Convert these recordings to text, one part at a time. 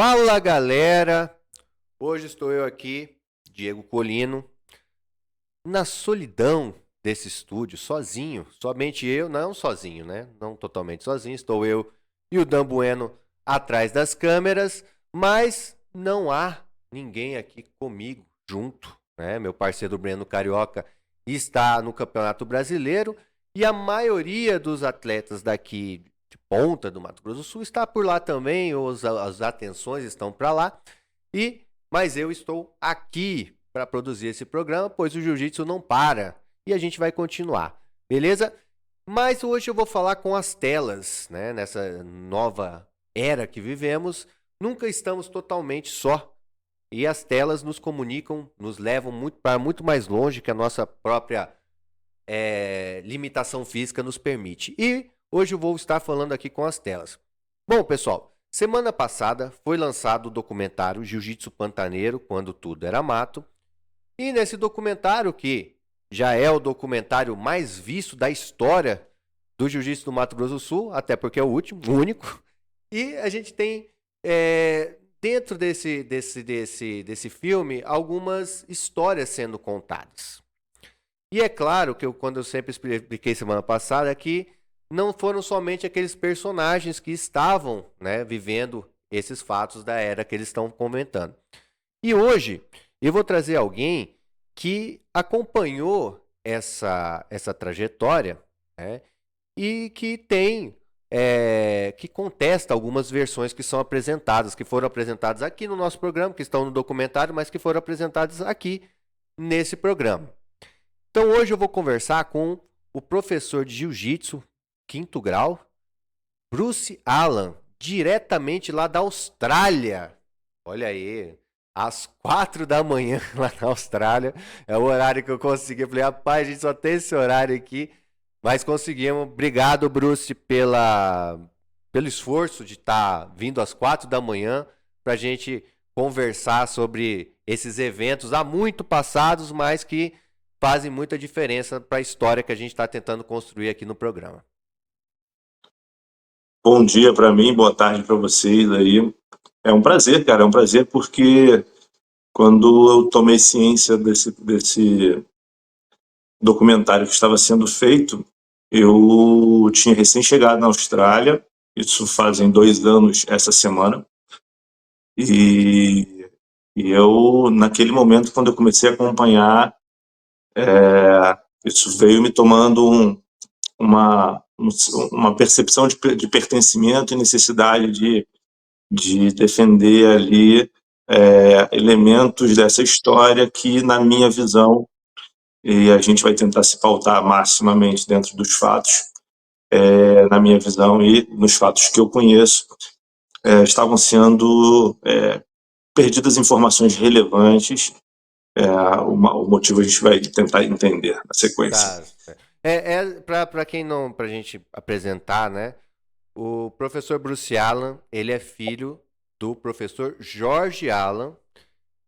Fala galera, hoje estou eu aqui, Diego Colino, na solidão desse estúdio, sozinho, somente eu, não sozinho, né? Não totalmente sozinho, estou eu e o Dan Bueno atrás das câmeras, mas não há ninguém aqui comigo junto, né? Meu parceiro Breno Carioca está no Campeonato Brasileiro e a maioria dos atletas daqui de ponta do Mato Grosso do Sul está por lá também, as atenções estão para lá. Mas eu estou aqui para produzir esse programa, pois o jiu-jitsu não para e a gente vai continuar, beleza? Mas hoje eu vou falar com as telas, né? Nessa nova era que vivemos, nunca estamos totalmente só. E as telas nos comunicam, nos levam para muito mais longe que a nossa própria limitação física nos permite. E hoje eu vou estar falando aqui com as telas. Bom, pessoal, semana passada foi lançado o documentário Jiu-Jitsu Pantaneiro, Quando Tudo Era Mato. E nesse documentário, que já é o documentário mais visto da história do Jiu-Jitsu do Mato Grosso do Sul, até porque é o último, o único. E a gente tem, dentro desse filme, algumas histórias sendo contadas. E é claro que quando eu sempre expliquei semana passada, é que não foram somente aqueles personagens que estavam, né, vivendo esses fatos da era que eles estão comentando. E hoje eu vou trazer alguém que acompanhou essa trajetória, né, e que que contesta algumas versões que são apresentadas, que foram apresentadas aqui no nosso programa, que estão no documentário, mas que foram apresentadas aqui nesse programa. Então hoje eu vou conversar com o professor de Jiu-Jitsu, quinto grau, Bruce Allen, diretamente lá da Austrália. Olha aí, às 4 da manhã lá na Austrália. É o horário que eu consegui. Eu falei, rapaz, a gente só tem esse horário aqui. Mas conseguimos. Obrigado, Bruce, pelo esforço de estar vindo às 4 da manhã para a gente conversar sobre esses eventos há muito passados, mas que fazem muita diferença para a história que a gente está tentando construir aqui no programa. Bom dia para mim, boa tarde para vocês aí. É um prazer, cara, é um prazer porque quando eu tomei ciência desse documentário que estava sendo feito, eu tinha recém-chegado na Austrália, isso fazem 2 anos essa semana, e, e eu, naquele momento, quando eu comecei a acompanhar, isso veio me tomando uma percepção de pertencimento e necessidade de defender ali elementos dessa história que, na minha visão, e a gente vai tentar se pautar maximamente dentro dos fatos, na minha visão e nos fatos que eu conheço, estavam sendo perdidas informações relevantes. O motivo a gente vai tentar entender na sequência. Tá. Para quem não, para a gente apresentar, né? O professor Bruce Allen, ele é filho do professor George Allen,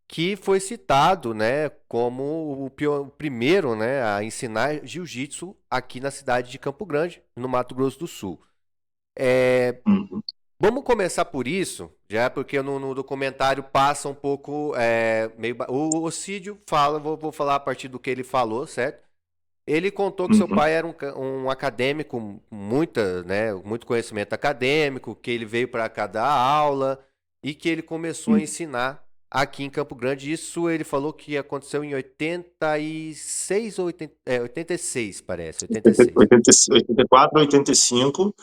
que foi citado, né, como o primeiro, né, a ensinar jiu-jitsu aqui na cidade de Campo Grande, no Mato Grosso do Sul. Uhum. Vamos começar por isso, já porque no documentário passa um pouco o Ocídio fala, vou falar a partir do que ele falou, certo? Ele contou que seu Uhum. pai era um acadêmico, muito conhecimento acadêmico, que ele veio para cá dar aula e que ele começou a ensinar aqui em Campo Grande. Isso ele falou que aconteceu em 86 ou 86, parece, 86. 84, 85,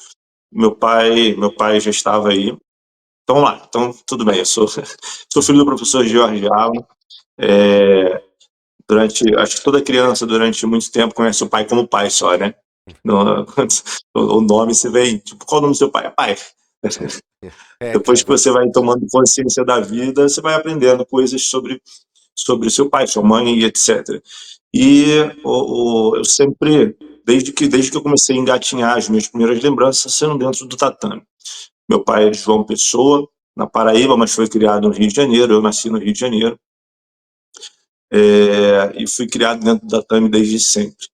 meu pai já estava aí. Então vamos lá, então tudo bem, eu sou filho do professor George Allen. Acho que toda criança durante muito tempo conhece o pai como pai só, né? No, o nome se vem, tipo, qual o nome do seu pai? É pai. Depois que Cara. você vai tomando consciência da vida, você vai aprendendo coisas sobre seu pai, sua mãe e etc. E eu sempre, desde que eu comecei a engatinhar as minhas primeiras lembranças, sendo dentro do tatame. Meu pai é de João Pessoa, na Paraíba, mas foi criado no Rio de Janeiro. Eu nasci no Rio de Janeiro. E fui criado dentro do tatame desde sempre.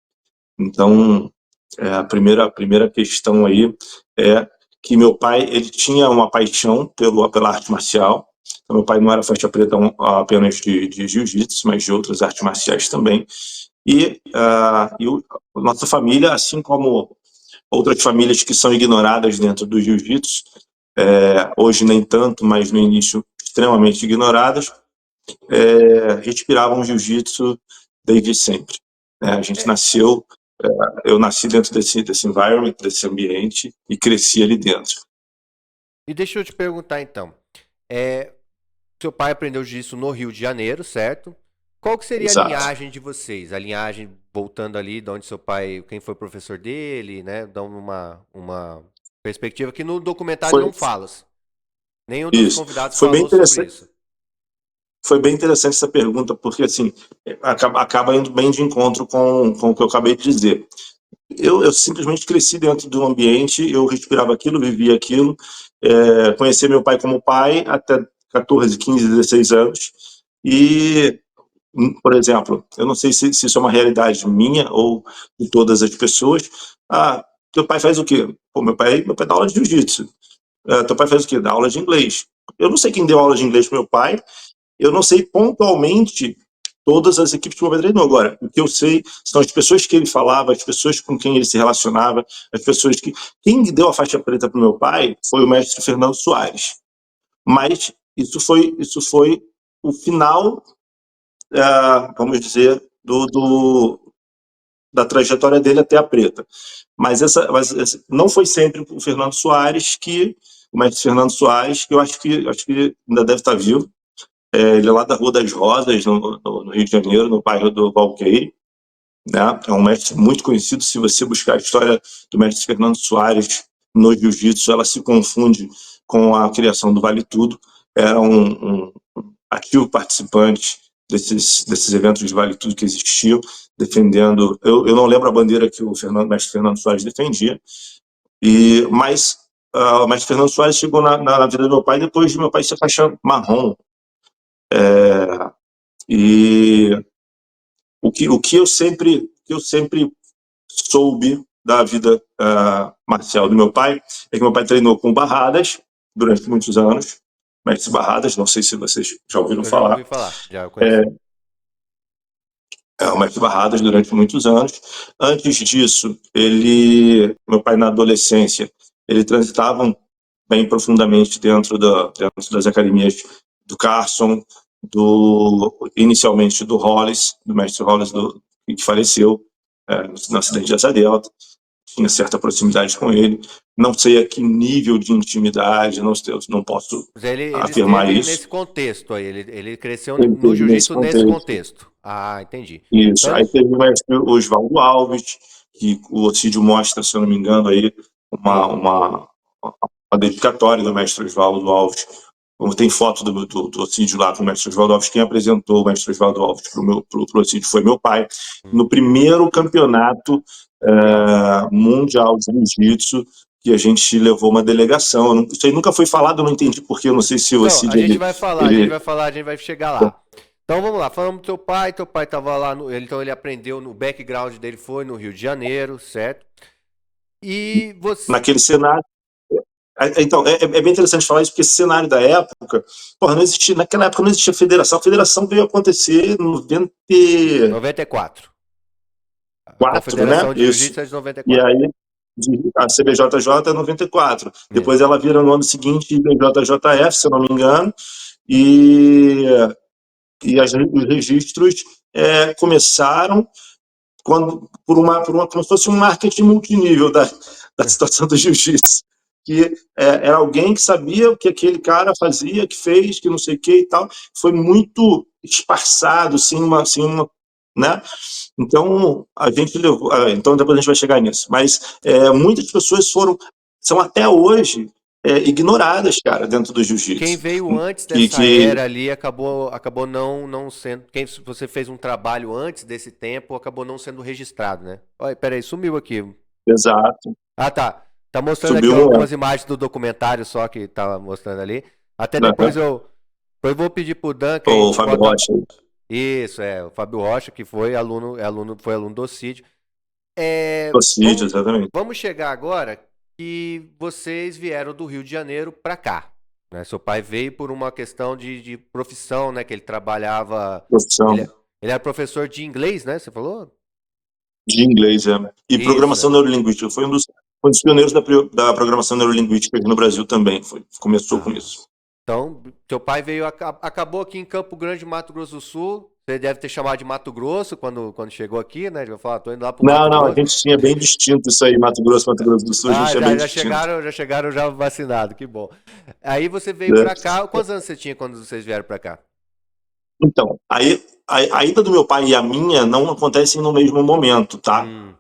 Então, a primeira questão aí é que meu pai ele tinha uma paixão pela arte marcial. Então, meu pai não era faixa preta apenas de jiu-jitsu, mas de outras artes marciais também. E nossa família, assim como outras famílias que são ignoradas dentro do jiu-jitsu, hoje nem tanto, mas no início extremamente ignoradas, respiravam jiu-jitsu desde sempre. A gente nasceu, eu nasci dentro desse environment, desse ambiente, e cresci ali dentro. E deixa eu te perguntar então, seu pai aprendeu jiu-jitsu no Rio de Janeiro, certo? Qual que seria a Exato. linhagem de vocês? A linhagem voltando ali de onde seu pai, quem foi professor dele, né? Dando uma perspectiva que no documentário Foi não fala. Nenhum dos isso. convidados Foi bem falou sobre interessante. isso. Foi bem interessante essa pergunta, porque assim acaba indo bem de encontro com o que eu acabei de dizer. Eu simplesmente cresci dentro do ambiente, eu respirava aquilo, vivia aquilo, conheci meu pai como pai até 14, 15, 16 anos, e, por exemplo, eu não sei se isso é uma realidade minha ou de todas as pessoas. Teu pai faz o quê? Pô, meu pai dá aula de jiu-jitsu. Teu pai faz o quê? Dá aula de inglês. Eu não sei quem deu aula de inglês pro meu pai, eu não sei pontualmente todas as equipes que o meu pai treinou. Agora, o que eu sei são as pessoas que ele falava, as pessoas com quem ele se relacionava, as pessoas que... Quem deu a faixa preta para o meu pai foi o mestre Fernando Soares. Mas isso foi o final, vamos dizer, da trajetória dele até a preta. Mas não foi sempre o Fernando Soares o mestre Fernando Soares, que eu acho que ainda deve estar vivo. Ele é lá da Rua das Rosas, no Rio de Janeiro, no bairro do Valqueire, né? É um mestre muito conhecido. Se você buscar a história do mestre Fernando Soares no jiu-jitsu, ela se confunde com a criação do Vale Tudo. Era um ativo participante desses eventos de Vale Tudo que existiam, defendendo... Eu não lembro a bandeira que o mestre Fernando Soares defendia, mas o mestre Fernando Soares chegou na vida do meu pai depois de meu pai ser faixa marrom. E o que eu sempre soube da vida marcial do meu pai é que meu pai treinou com Barradas durante muitos anos, mestre Barradas, não sei se vocês já ouviram Eu já ouvi falar. falar, já eu conheço. O mestre Barradas durante muitos anos. Antes disso, meu pai na adolescência, ele transitava bem profundamente dentro das academias do Carson, inicialmente do Hollis, do mestre Hollis, que faleceu no acidente de asa delta. Tinha certa proximidade com ele. Não sei a que nível de intimidade, não posso Mas ele afirmar esteve isso. nesse contexto aí, ele cresceu Ele no teve nesse jiu-jitsu nesse contexto. contexto. Ah, entendi. Isso. Então, Aí teve o mestre Oswaldo Alves, que o Ocídio mostra, se eu não me engano, aí uma dedicatória do mestre Oswaldo Alves. Tem foto do Ocídio lá com o mestre Oswaldo Alves. Quem apresentou o mestre Oswaldo Alves pro Ocídio foi meu pai. No primeiro campeonato mundial de jiu-jitsu, que a gente levou uma delegação. Isso aí nunca foi falado, eu não entendi porque, eu não sei se o então, a Ocídio... gente vai falar, a gente vai chegar lá. Então vamos lá, falamos do teu pai estava lá, então ele aprendeu, no background dele foi no Rio de Janeiro, certo? E você... Naquele cenário. Então, é bem interessante falar isso, porque esse cenário da época, porra, não existia, naquela época não existia federação, a federação veio acontecer em 94. A 94, né? Confederação de Isso. Jiu-Jitsu é de E 94. aí, a CBJJ é 94. Depois Isso. ela vira no ano seguinte IBJJF, se eu não me engano, e os registros começaram como se fosse um marketing multinível da situação do jiu-jitsu. Que era alguém que sabia o que aquele cara fazia, que fez, que não sei o que e tal. Foi muito esparçado, né? Então, a gente levou... Então, depois a gente vai chegar nisso. Mas muitas pessoas são até hoje ignoradas, cara, dentro do Quem jiu-jitsu. veio antes dessa era ali acabou não sendo. Quem você fez um trabalho antes desse tempo acabou não sendo registrado, né? Olha, peraí, sumiu aqui. Exato. Ah, tá. Tá mostrando aqui Subiu algumas imagens do documentário só que tá mostrando ali. Até depois eu vou pedir pro Dan que a o gente Fábio bota. Rocha. Isso, o Fábio Rocha, que foi aluno do Ocídio. Ocídio, exatamente. Vamos chegar agora que vocês vieram do Rio de Janeiro para cá, né? Seu pai veio por uma questão de profissão, né? Que ele trabalhava. Ele, Profissão ele era professor de inglês, né? Você falou? de inglês, é. E Isso, programação é. neurolinguística. Foi um dos pioneiros da programação neurolinguística aqui no Brasil também. Começou com Ah. isso. Então, teu pai veio, acabou aqui em Campo Grande, Mato Grosso do Sul. Você deve ter chamado de Mato Grosso quando chegou aqui, né? Ele vai falar, tô indo lá pro Não, Mato não, a Grosso. gente tinha bem distinto isso aí, Mato Grosso do Sul, a gente Ah, tinha já, bem já distinto. chegaram, já chegaram já vacinado, que bom. Aí você veio Né? pra cá. Quantos anos você tinha quando vocês vieram pra cá? Então, aí, a ida do meu pai e a minha não acontecem no mesmo momento, tá? Hum,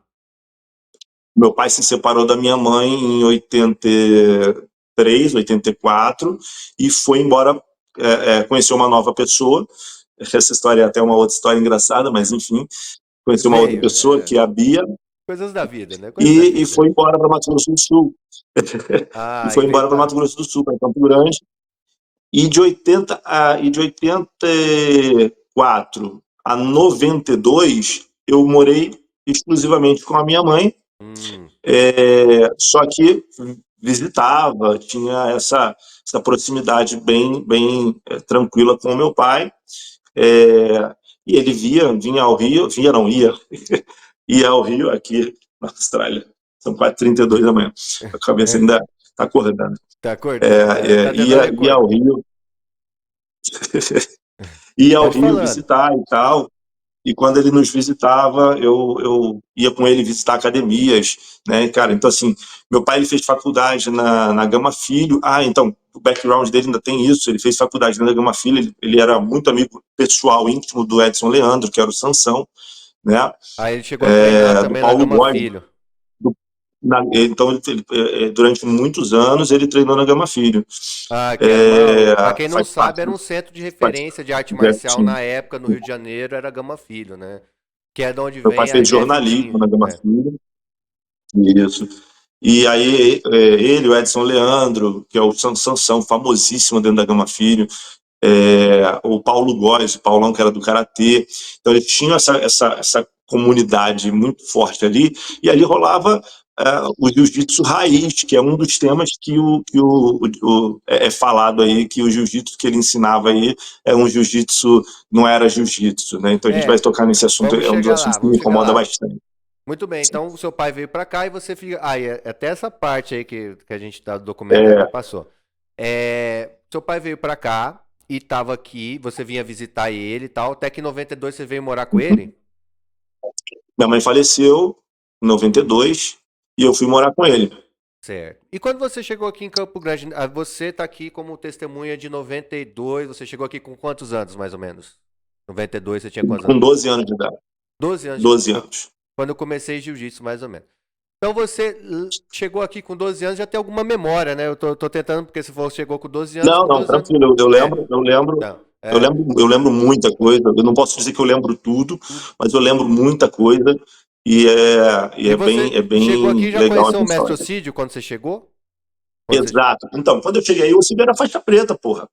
Meu pai se separou da minha mãe em 83, 84 e foi embora, conheceu uma nova pessoa. Essa história é até uma outra história engraçada, mas enfim, conheceu uma outra veio, pessoa, é. que é a Bia, Coisas da vida, né? Coisas da e vida. foi embora para Mato Grosso do Sul. E Ah, aí foi veio embora para pra. Mato Grosso do Sul, para Campo Grande. De 84 a 92, eu morei exclusivamente com a minha mãe, Hum, só que visitava, tinha essa proximidade tranquila com o meu pai, e ele vinha ao Rio, vinha não, ia ao Rio aqui na Austrália. São 4h32 da manhã, a cabeça ainda está acordando. tá acordando, tá tentando Ia ao recordar. Rio, ia ao Pode Rio falando. visitar e tal. E quando ele nos visitava, eu ia com ele visitar academias, né, cara? Então, assim, meu pai ele fez faculdade na Gama Filho. Ah, então, o background dele ainda tem isso. Ele fez faculdade na Gama Filho. Ele era muito amigo pessoal, íntimo do Edson Leandro, que era o Sansão, né? Aí ele chegou a treinar Do também na Paulo Gama Góes. Filho. Então, durante muitos anos, ele treinou na Gama Filho. Ah, que era É, pra quem não faz sabe, parte era do um centro de faz, referência de arte do marcial time. na época no Rio de Janeiro, era Gama Filho, né? Que é de onde Meu pai vem a fez MF jornalismo Team. na Gama É. Filho. Isso. E aí, ele, o Edson Leandro, que é o Sansão, famosíssimo dentro da Gama Filho, o Paulo Góes, o Paulão, que era do Karatê. Então, eles tinham essa comunidade muito forte ali, e ali rolava o jiu-jitsu raiz, que é um dos temas é falado aí, que o jiu-jitsu que ele ensinava aí é um jiu-jitsu, não era jiu-jitsu, né? Então, a gente vai É, tocar nesse assunto, vamos é um dos chegar assuntos lá, que me vamos chegar incomoda lá. bastante. Muito bem, então o seu pai veio pra cá e você fica. Ah, até essa parte aí que a gente tá do documentário já É, passou. Seu pai veio pra cá e tava aqui, você vinha visitar ele e tal, até que em 92 você veio morar com ele? minha mãe faleceu em Hum. 92 e eu fui morar com ele. Certo. E quando você chegou aqui em Campo Grande, você está aqui como testemunha de 92, você chegou aqui com quantos anos, mais ou menos? 92, você tinha quantos Com anos? 12 anos de idade. 12 anos, 12 anos. quando eu comecei jiu-jitsu, mais ou menos. Então você chegou aqui com 12 anos, já tem alguma memória, né? Eu tô tentando, porque se for chegou Não, com não, 12 anos. tranquilo. É, não, Eu lembro muita coisa. Eu não posso dizer que eu lembro tudo, tudo. mas eu lembro muita coisa e E você é chegou aqui bem e já legal conheceu essa o Mestre história. Ocídio quando você chegou? Quando você... Exato. Então, quando eu cheguei aí, o Cid era faixa preta, porra.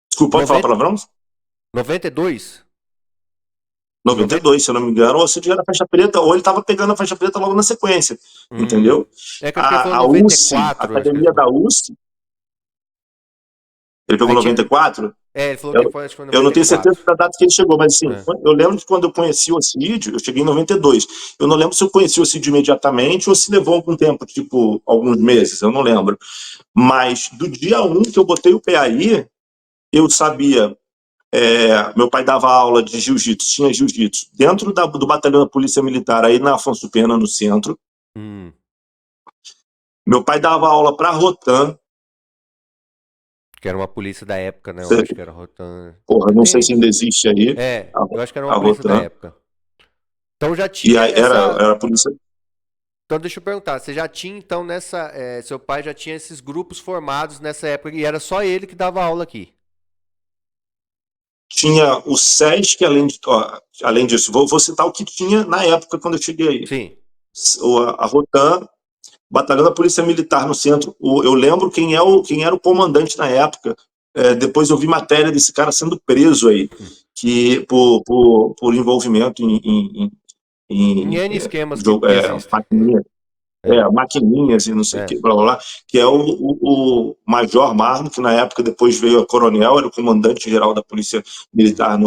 Desculpa, pode falar 90, palavrão? 92? 90? 92, se eu não me engano, ou o Cid era faixa preta, ou ele estava pegando a faixa preta logo na sequência. Hum. Entendeu? É que eu acho que ele falou A USP, a 94, acho que ele academia falou. da USP, ele pegou Aí tinha. 94. Ele falou que Eu, foi, acho que foi eu não tenho certeza 94. da data que ele chegou, mas assim, É. eu lembro de quando eu conheci o Cid, eu cheguei em 92. Eu não lembro se eu conheci o Cid imediatamente ou se levou algum tempo, tipo, alguns meses, eu não lembro. Mas do dia 1 que eu botei o pé aí, eu sabia. Meu pai dava aula de jiu-jitsu, tinha jiu-jitsu dentro do batalhão da Polícia Militar, aí na Afonso Pena, no centro. Hum. Meu pai dava aula para a Rotan. Que era uma polícia da época, né? Eu acho que era Rotan. Porra, não sei Tem. se ainda existe aí Eu acho que era uma a polícia da Rotan. época. Então já E tinha aí essa. era a polícia. Então deixa eu perguntar, você já tinha então nessa. Seu pai já tinha esses grupos formados nessa época e era só ele que dava aula aqui. Tinha o SESC, além disso, vou citar o que tinha na época quando eu cheguei aí. Sim. A Rotan, Batalhão da Polícia Militar no centro. Eu lembro quem era o comandante na época. Depois eu vi matéria desse cara sendo preso aí, que por envolvimento Em em N esquemas que existem. maquininha. maquininhas e não sei o que, blá blá blá, que é o Major Marmo, que na época depois veio a coronel, era o comandante-geral da Polícia Militar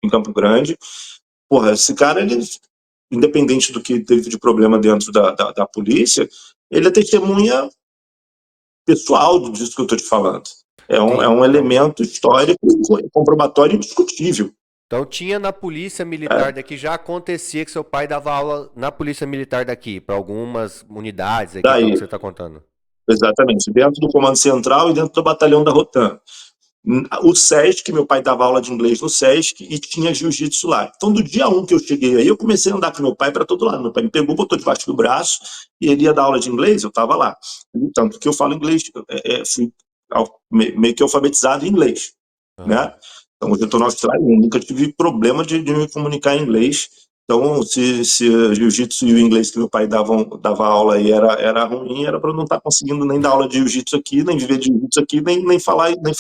em Campo Grande. Porra, esse cara, ele, independente do que teve de problema dentro da polícia, ele é testemunha pessoal disso que eu estou te falando. É um elemento histórico comprobatório indiscutível. Então tinha na polícia militar daqui, já acontecia que seu pai dava aula na polícia militar daqui, para algumas unidades aqui, pelo que você está contando. Exatamente, dentro do Comando Central e dentro do Batalhão da Rotan. O SESC, meu pai dava aula de inglês no SESC e tinha jiu-jitsu lá. Então, do dia 1 que eu cheguei aí, eu comecei a andar com meu pai para todo lado. Meu pai me pegou, botou debaixo do braço e ele ia dar aula de inglês, eu estava lá. Tanto que eu falo inglês, fui meio que alfabetizado em inglês, né? Então, hoje eu estou na Austrália, eu nunca tive problema de me comunicar em inglês. Então, se o jiu-jitsu e o inglês que meu pai dava aula aí era ruim, era para eu não estar conseguindo nem dar aula de jiu-jitsu aqui, nem viver de jiu-jitsu aqui, nem falar inglês,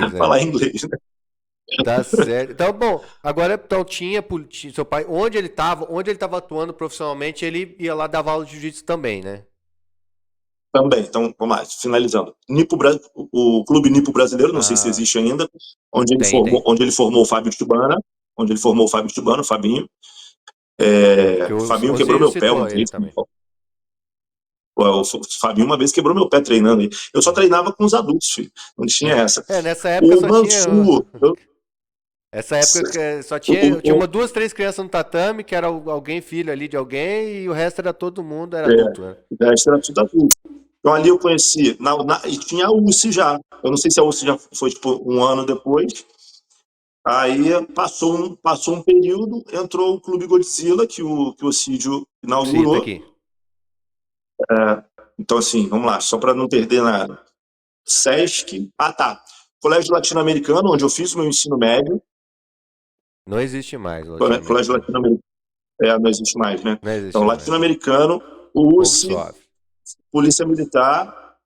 né? Falar inglês, né? Tá certo. Então, bom, agora então tinha seu pai, onde ele estava atuando profissionalmente, ele ia lá dar aula de jiu-jitsu também, né? Também. Então, vamos lá, finalizando. O Clube Nipo Brasileiro, não sei se existe ainda, onde ele formou o Fábio Tibana, o Fabinho. Fabinho quebrou meu pé uma vez. O Fabinho uma vez quebrou meu pé treinando. Eu só treinava com os adultos, filho. Não tinha essa. Nessa época o Mansur, Essa época só tinha uma, duas, três crianças no tatame, que era alguém filho ali de alguém, e o resto era todo mundo, era adulto, né? O resto era tudo adulto. Então ali eu conheci, e tinha a UCI já. Eu não sei se a UCI já foi tipo um ano depois. Aí passou um período, entrou o Clube Godzilla, que o Cídio inaugurou. Aqui. Então, assim, vamos lá, só para não perder nada. SESC, Colégio Latino-Americano, onde eu fiz o meu ensino médio. Não existe mais. Colégio Latino-Americano. Não existe mais, né? Não existe então, Latino-Americano, o UCI, Polícia Militar,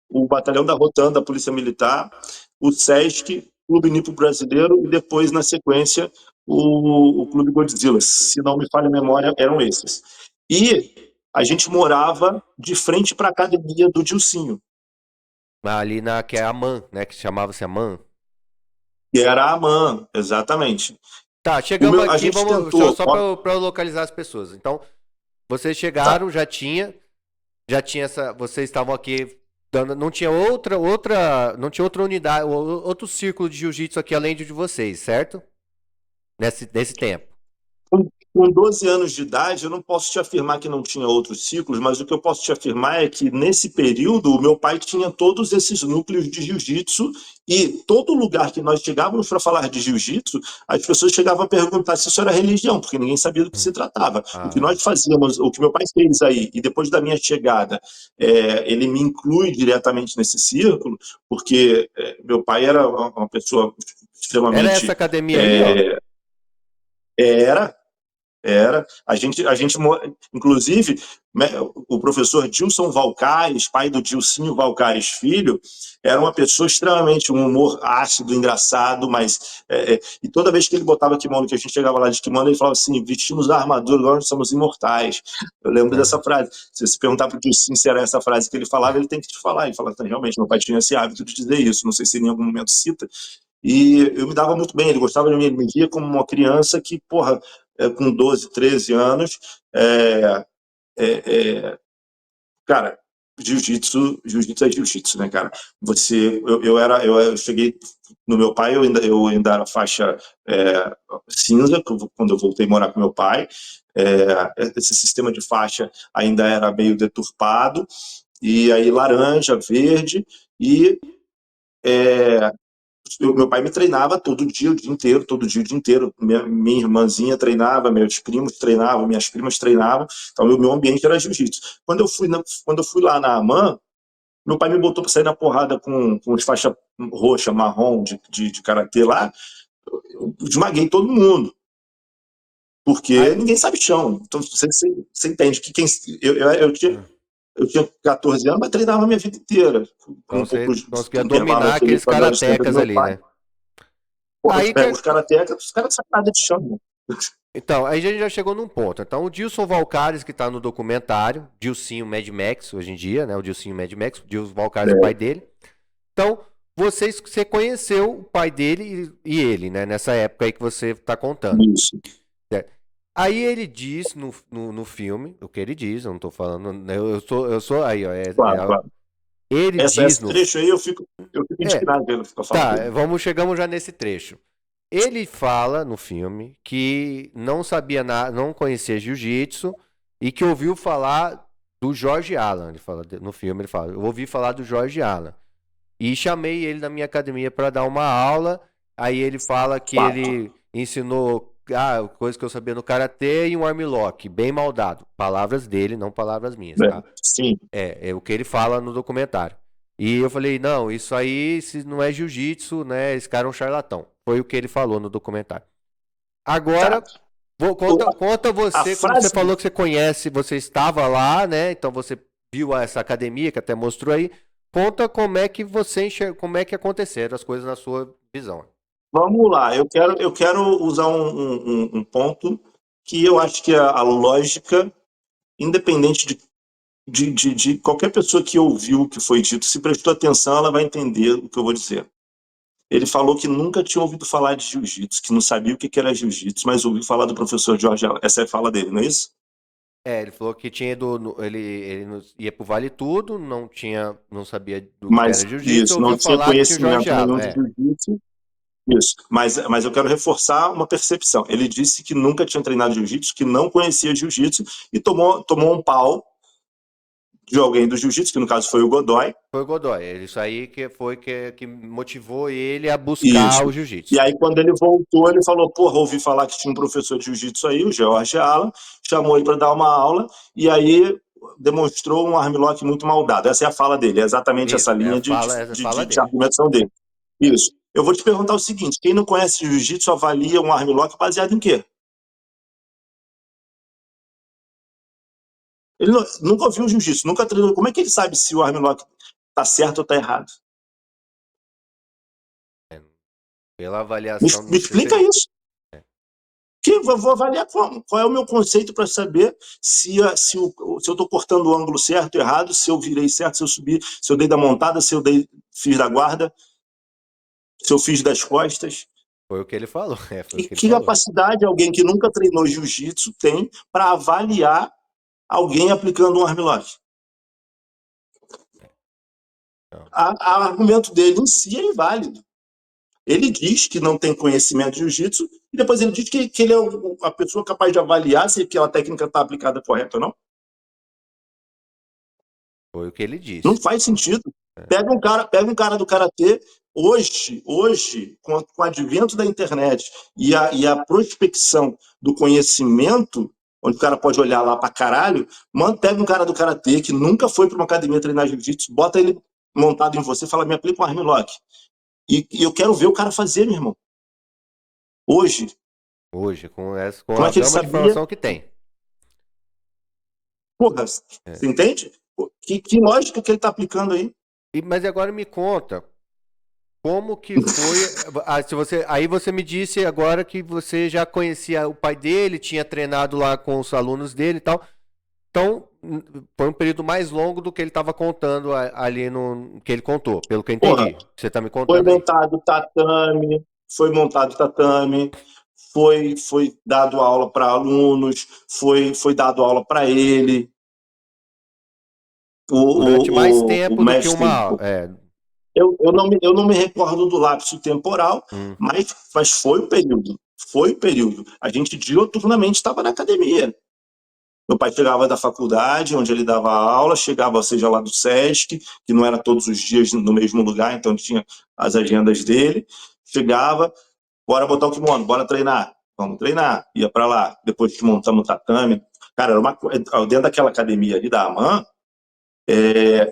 o Batalhão da Rotan da Polícia Militar, o SESC, Clube Nipo Brasileiro e depois, na sequência, o Clube Godzilla. Se não me falha a memória, eram esses. E a gente morava de frente para a academia do Dilcinho. Ali que é a MAN, né? Que chamava-se a MAN. Que era a AMAN, exatamente. Tá, chegamos aqui, só para localizar as pessoas. Então, vocês chegaram, já tinha essa, vocês estavam aqui dando, não tinha outra unidade, outro círculo de jiu-jitsu aqui além de vocês, certo? Nesse tempo. Com 12 anos de idade, eu não posso te afirmar que não tinha outros ciclos, mas o que eu posso te afirmar é que, nesse período, o meu pai tinha todos esses núcleos de jiu-jitsu e todo lugar que nós chegávamos para falar de jiu-jitsu, as pessoas chegavam a perguntar se isso era religião, porque ninguém sabia do que se tratava. O que nós fazíamos, o que meu pai fez aí, e depois da minha chegada, ele me inclui diretamente nesse círculo, porque meu pai era uma pessoa extremamente... Era essa academia aí, ó? Era. A gente, inclusive, o professor Dilson Valcares, pai do Dilcinho Valcares Filho, era uma pessoa extremamente, um humor ácido, engraçado, mas... e toda vez que ele botava kimono, que a gente chegava lá de kimono, ele falava assim, vestimos a armadura, agora nós somos imortais. Eu lembro dessa frase. Se você perguntar para o Dilcinho se era essa frase que ele falava, ele tem que te falar. Ele fala, realmente, meu pai tinha esse hábito de dizer isso, não sei se ele em algum momento cita. E eu me dava muito bem, ele gostava de mim, ele me via como uma criança que, com 12, 13 anos, cara, jiu-jitsu é jiu-jitsu, né, cara? Eu cheguei no meu pai, eu ainda era faixa cinza, quando eu voltei a morar com meu pai, esse sistema de faixa ainda era meio deturpado, e aí laranja, verde, e meu pai me treinava todo dia, o dia inteiro. Minha irmãzinha treinava, meus primos treinavam, minhas primas treinavam. Então, o meu ambiente era jiu-jitsu. Quando eu fui lá na AMAN, meu pai me botou para sair na porrada com os faixa roxa, marrom de karatê lá. Eu esmaguei todo mundo. Porque ninguém sabe chão. Então, você entende que eu tinha 14 anos, mas treinava a minha vida inteira. Então você conseguia dominar aqueles karatecas ali, né? Os karatecas, os caras não sabem nada de chão. Então, aí a gente já chegou num ponto. Então, o Dilson Valcares, que tá no documentário, Dilcinho Mad Max, hoje em dia, né? O Dilcinho Mad Max, o Dilson Valcares, o pai É, dele. Então, você conheceu o pai dele e ele, né? Nessa época aí que você tá contando. isso. Certo? Aí ele diz no filme, o que ele diz, eu não tô falando, né, eu sou aí, ó, Claro, claro. ele diz Esse no, trecho aí eu fico é, indignado vendo a fala tá, dele. chegamos já nesse trecho. Ele fala no filme que não sabia nada, não conhecia jiu-jitsu e que ouviu falar do Jorge Allan. Ele fala, no filme ele fala, eu ouvi falar do Jorge Allan. E chamei ele na minha academia para dar uma aula. Aí ele fala que Fato. ele ensinou coisa que eu sabia no karatê e um armlock, bem maldado. Palavras dele, não palavras minhas, Né? tá? Sim, É o que ele fala no documentário. E eu falei, não, isso aí não é jiu-jitsu, né? Esse cara é um charlatão. Foi o que ele falou no documentário. tá. Agora, O- conta A você, como você frase, falou que você conhece, você estava lá, né? Então você viu essa academia que até mostrou aí. Conta como é que você enxerga, como é que aconteceram as coisas na sua visão. vamos lá, eu quero usar um ponto que eu acho que a lógica, independente de qualquer pessoa que ouviu o que foi dito, se prestou atenção, ela vai entender o que eu vou dizer. Ele falou que nunca tinha ouvido falar de jiu-jitsu, que não sabia o que era jiu-jitsu, mas ouviu falar do professor Jorge Allan. Essa é a fala dele, não é isso? Ele falou que tinha ele ia pro Vale Tudo, não sabia do que Mas era jiu-jitsu, isso, ouviu não tinha falar que tinha o Jorge conhecimento Allan. nenhum de jiu-jitsu. Isso. Mas eu quero reforçar uma percepção. Ele disse que nunca tinha treinado jiu-jitsu, que não conhecia jiu-jitsu e tomou um pau de alguém do jiu-jitsu, que no caso foi o Godoy. Foi o Godoy. Isso aí que foi que motivou ele a buscar o Isso. E jiu-jitsu. aí, quando ele voltou, ele falou: porra, ouvi falar que tinha um professor de jiu-jitsu aí, o George Allan, chamou ele para dar uma aula, e aí demonstrou um armlock muito mal dado. Essa é a fala dele, é exatamente essa Isso, linha de, de, essa de, fala de, de dele. argumentação dele. É. Isso. Eu vou te perguntar o seguinte: quem não conhece jiu-jitsu avalia um armlock baseado em quê? Ele nunca ouviu jiu-jitsu, nunca treinou. Como é que ele sabe se o armlock está certo ou está errado? Pela Me, avaliação, me não sei explica se. isso. Que eu vou avaliar como, qual é o meu conceito para saber se eu estou cortando o ângulo certo ou errado, se eu virei certo, se eu subi, se eu dei da montada, se eu fiz da guarda, se eu fiz das costas. Foi o que ele falou. Foi o que ele Que falou. capacidade alguém que nunca treinou jiu-jitsu tem para avaliar alguém aplicando um armlock? Não. O argumento dele em si é inválido. Ele diz que não tem conhecimento de jiu-jitsu e depois ele diz que ele é a pessoa capaz de avaliar se aquela técnica está aplicada correta ou não. Foi o que ele Não disse. faz sentido. É. Pega um cara do karatê hoje, com o advento da internet e a prospecção do conhecimento, onde o cara pode olhar lá pra caralho, pega um cara do karatê que nunca foi para uma academia treinar jiu-jitsu, bota ele montado em você e fala, me aplica um armlock. E eu quero ver o cara fazer, meu irmão. Hoje. Hoje, com Como a é que ele gama de sabia? informação que tem. Porra, É. você entende? Que lógica que ele está aplicando aí? Mas agora me conta, como que foi? Se você, aí você me disse agora que você já conhecia o pai dele, tinha treinado lá com os alunos dele e tal. Então, foi um período mais longo do que ele estava contando ali no que ele contou, pelo que eu Porra, entendi. Você está me foi contando aí. montado tatame, foi montado tatame, foi dado aula para alunos, foi dado aula para ele. O, Durante mais o, o, o tempo do que uma mestre, aula. eu não me recordo do lapso temporal, Hum. mas foi o período. Foi o período. A gente dioturnamente estava na academia. Meu pai chegava da faculdade, onde ele dava aula, chegava, seja lá do SESC, que não era todos os dias no mesmo lugar, então ele tinha as agendas dele. Chegava, bora botar o kimono, bora treinar. Vamos treinar. Ia para lá. Depois que montamos o tatame. Cara, dentro daquela academia ali da AMAN,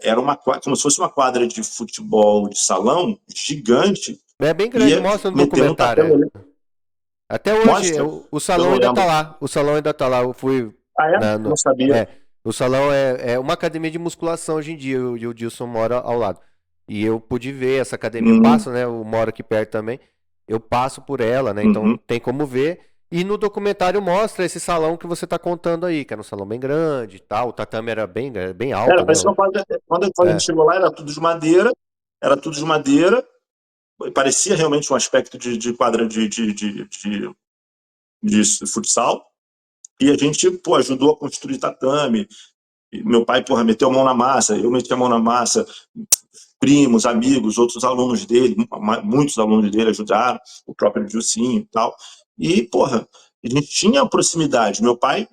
era como se fosse uma quadra de futebol de salão gigante. É bem grande, Ia mostra no metendo documentário. tatame ali. Até hoje, Mostra? o Eu salão não ainda tá lembro. lá. O salão ainda tá lá. Eu fui Ah, é? na, Não no- sabia. é, o salão é uma academia de musculação hoje em dia. E o Dilson mora ao lado. E eu pude ver essa academia. Eu Uhum, passo, né? Eu moro aqui perto também. Eu passo por ela, né? Então uhum. tem como ver. E no documentário mostra esse salão que você tá contando aí, que era um salão bem grande e tal. O tatame era bem alto, Era, né? parecia uma quadra, quando a gente É. chegou lá, era tudo de madeira, parecia realmente um aspecto de quadra de futsal, e a gente, pô, ajudou a construir tatame. E meu pai, porra, meteu a mão na massa, eu meti a mão na massa, primos, amigos, outros alunos dele, muitos alunos dele ajudaram, o próprio Dilcinho e tal. E, porra, a gente tinha proximidade. Meu pai